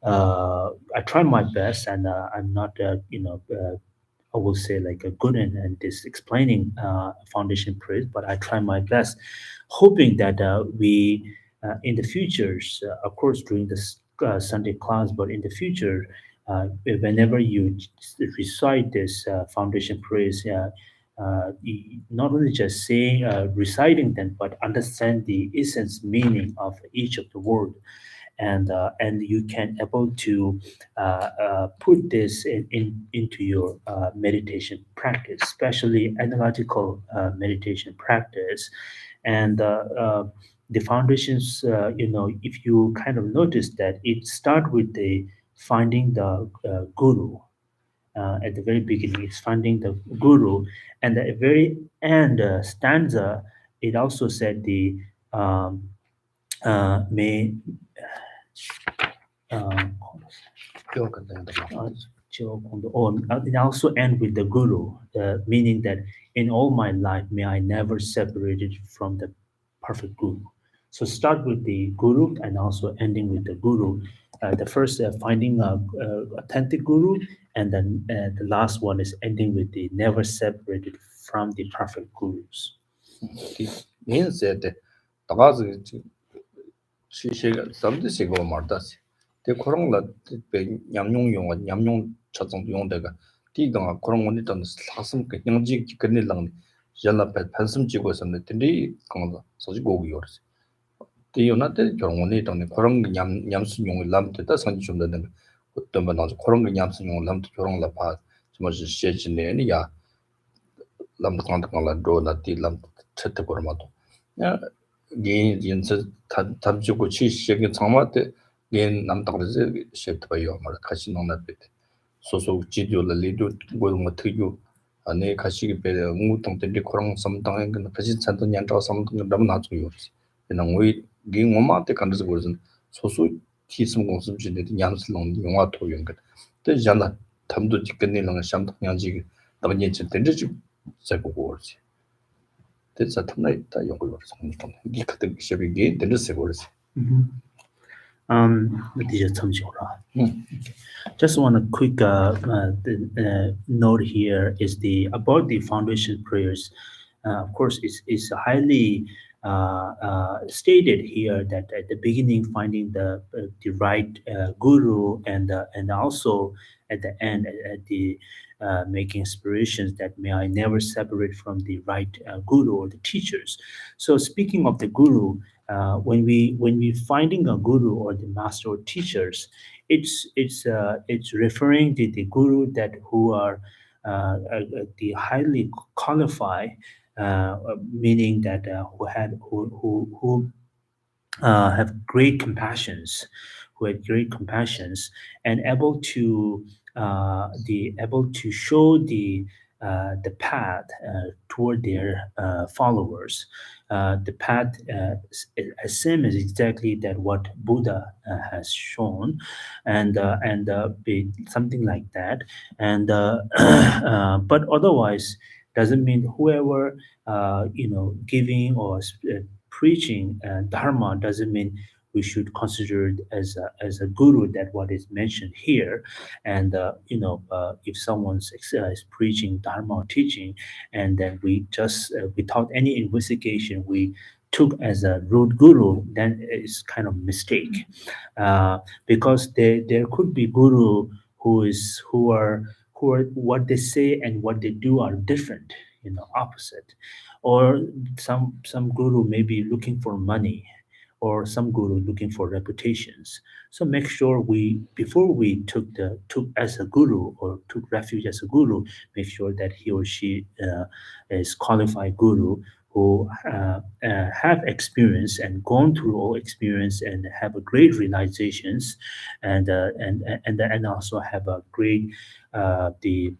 I try my best, and I'm not. I will say like a good and this explaining foundation prayers, but I try my best, hoping that we in the futures, of course during this Sunday class, but in the future, whenever you recite this foundation prayers, not only just saying reciting them, but understand the essence meaning of each of the word. and you can able to put this into your meditation practice, especially analytical meditation practice. And the foundations, if you kind of notice that it start with the finding the guru. At the very beginning, it's finding the guru, and at the very end stanza, it also said the may um, it also end with the guru, meaning that in all my life, may I never separate it from the perfect guru. So start with the guru and also ending with the guru. The first finding a authentic guru, and then the last one is ending with the never separated from the perfect gurus. means that the gas she something she go martas. The Korongla Yamyong Yong, Yamyong Chatsong Yondega, Tiga, Korongoni done Hassam Yangji Kanilang, Yalla Pet Pensum Jigos and the Tindi Konga, so you go yours. The United Yoroni on the Korong Yamsun Yong Lam to the Sanjum the Dumbanos, Korong Yamsun Yong Lam to Korong La Paz, so much as Shech in the Enia Lam the Contacola Dro, that the Lam Tetapormato. Gain in Tamjukuchi, shaking somewhat. Gain 남당에서 shift by your 같이 논다 bit. So 지도를 리도 고동을 트유 안에 가시게 배 응우동들이 그런 섬당에 그 같이 찬던 연장 섬당 너무 나중요. 그냥 우리 긴 엄마한테 간다서 그러선 소소 티스 공습 진데 냠슬롱 영화 토용 그. 되잖아. 담도 직근이랑 샴당 양지 너무 년치 된지 제보고 그러지. 됐어. 탐나 있다 이걸로 성공. 이 같은 시비게 된지 그러지. Just want a quick note here is the about the foundation prayers. Of course, it's highly stated here that at the beginning finding the right guru, and also at the end at the making aspirations that may I never separate from the right guru or the teachers. So speaking of the guru, when we finding a guru or the master or teachers, it's referring to the guru that who are the highly qualified, meaning that who have great compassions, who had great compassions, and able to show the path toward their followers. The path same as exactly that what Buddha has shown, and be something like that. And but otherwise doesn't mean whoever giving or preaching dharma doesn't mean we should consider it as a guru, that what is mentioned here. And if someone's is preaching dharma or teaching, and then we just without any investigation we took as a root guru, then it's kind of mistake. Because there could be guru who are what they say and what they do are different, opposite. Or some guru may be looking for money, or some guru looking for reputations. So make sure we, before we took as a guru or took refuge as a guru, make sure that he or she is qualified guru who have experience and gone through all experience and have a great realizations, and also have a great the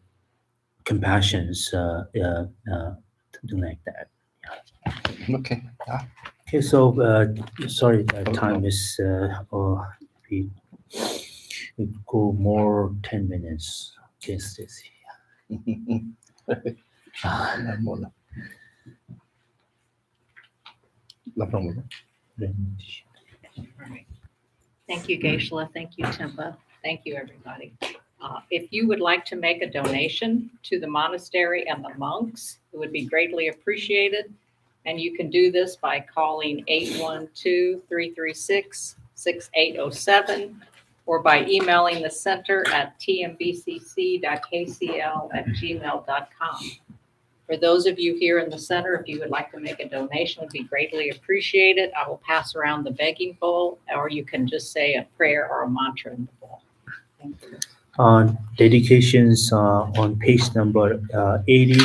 compassions, something like that. Okay. Yeah. Okay, so sorry, time is we go more 10 minutes. Okay, Stacy. Thank you, Geshe. Thank you, Timpa. Thank you, everybody. If you would like to make a donation to the monastery and the monks, it would be greatly appreciated. And you can do this by calling 812-336-6807 or by emailing the center at tmbcc.kcl@gmail.com. For those of you here in the center, if you would like to make a donation, would be greatly appreciated. I will pass around the begging bowl, or you can just say a prayer or a mantra in the bowl. Thank you. Dedications on page number 80.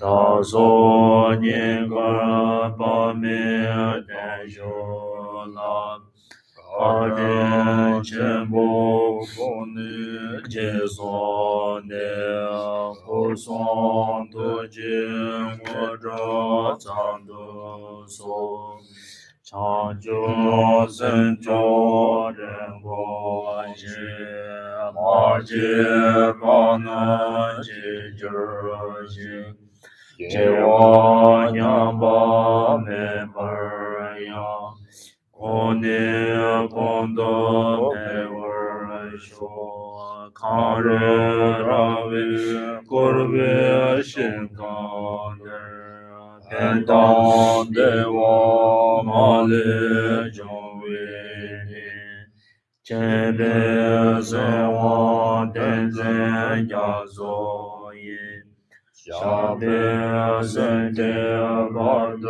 다소 닝가 밤에 대조나 가든 전부 보는 제손의 고손도 증거저 장도소 장조선 조ren 고지 마지 바나 지저지 제와냐바 메버야 오늘 공도 배워쇼 가르라비 고르베 신강들 벤단대와 말레 정위니 제베세와 덴zen 야소이 샤베센테 바드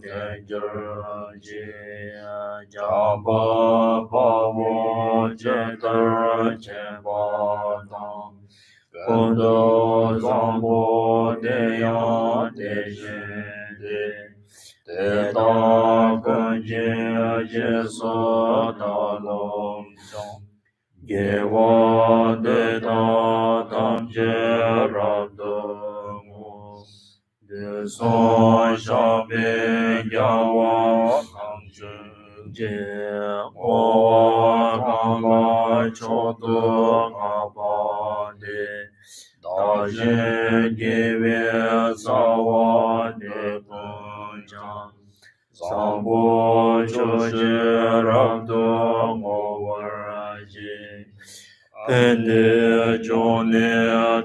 젠저지 자바바보 제터 제바당 고도 zambo 대야 대신데 대다 근제 제소 다롱정 예와 대다 담제라등고 대소샤베 야와 강증제 오와 강가 초도 가바데 다시 기회 사와 대군장 상보 조지랍도 오월지 근데 존에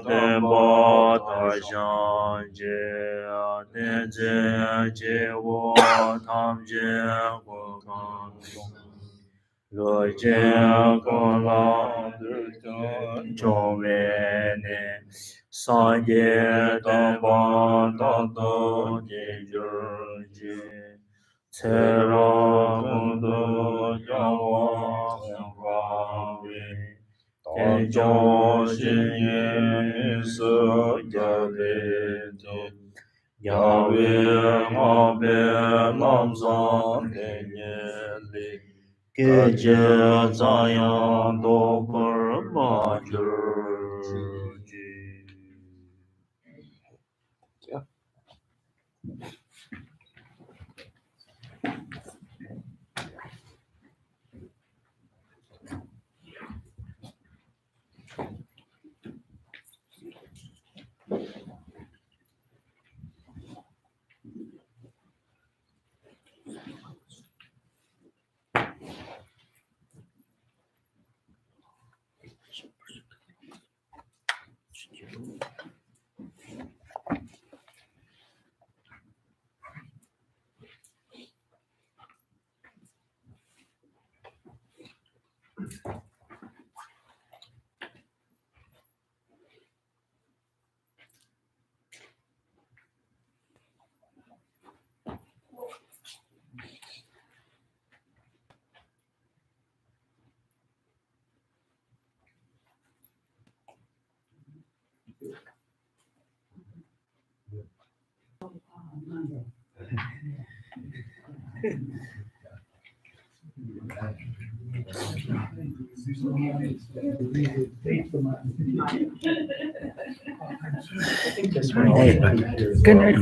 대바 다샹제 내제 제워 탐제 고강동 러제 고라들 조웨네 산예 담바 담도 제저지 세라군도 야와 성과위 대조신예 스야베도 야외 마베 남산 대녀리 계제 자양도 벌마주지 Good night.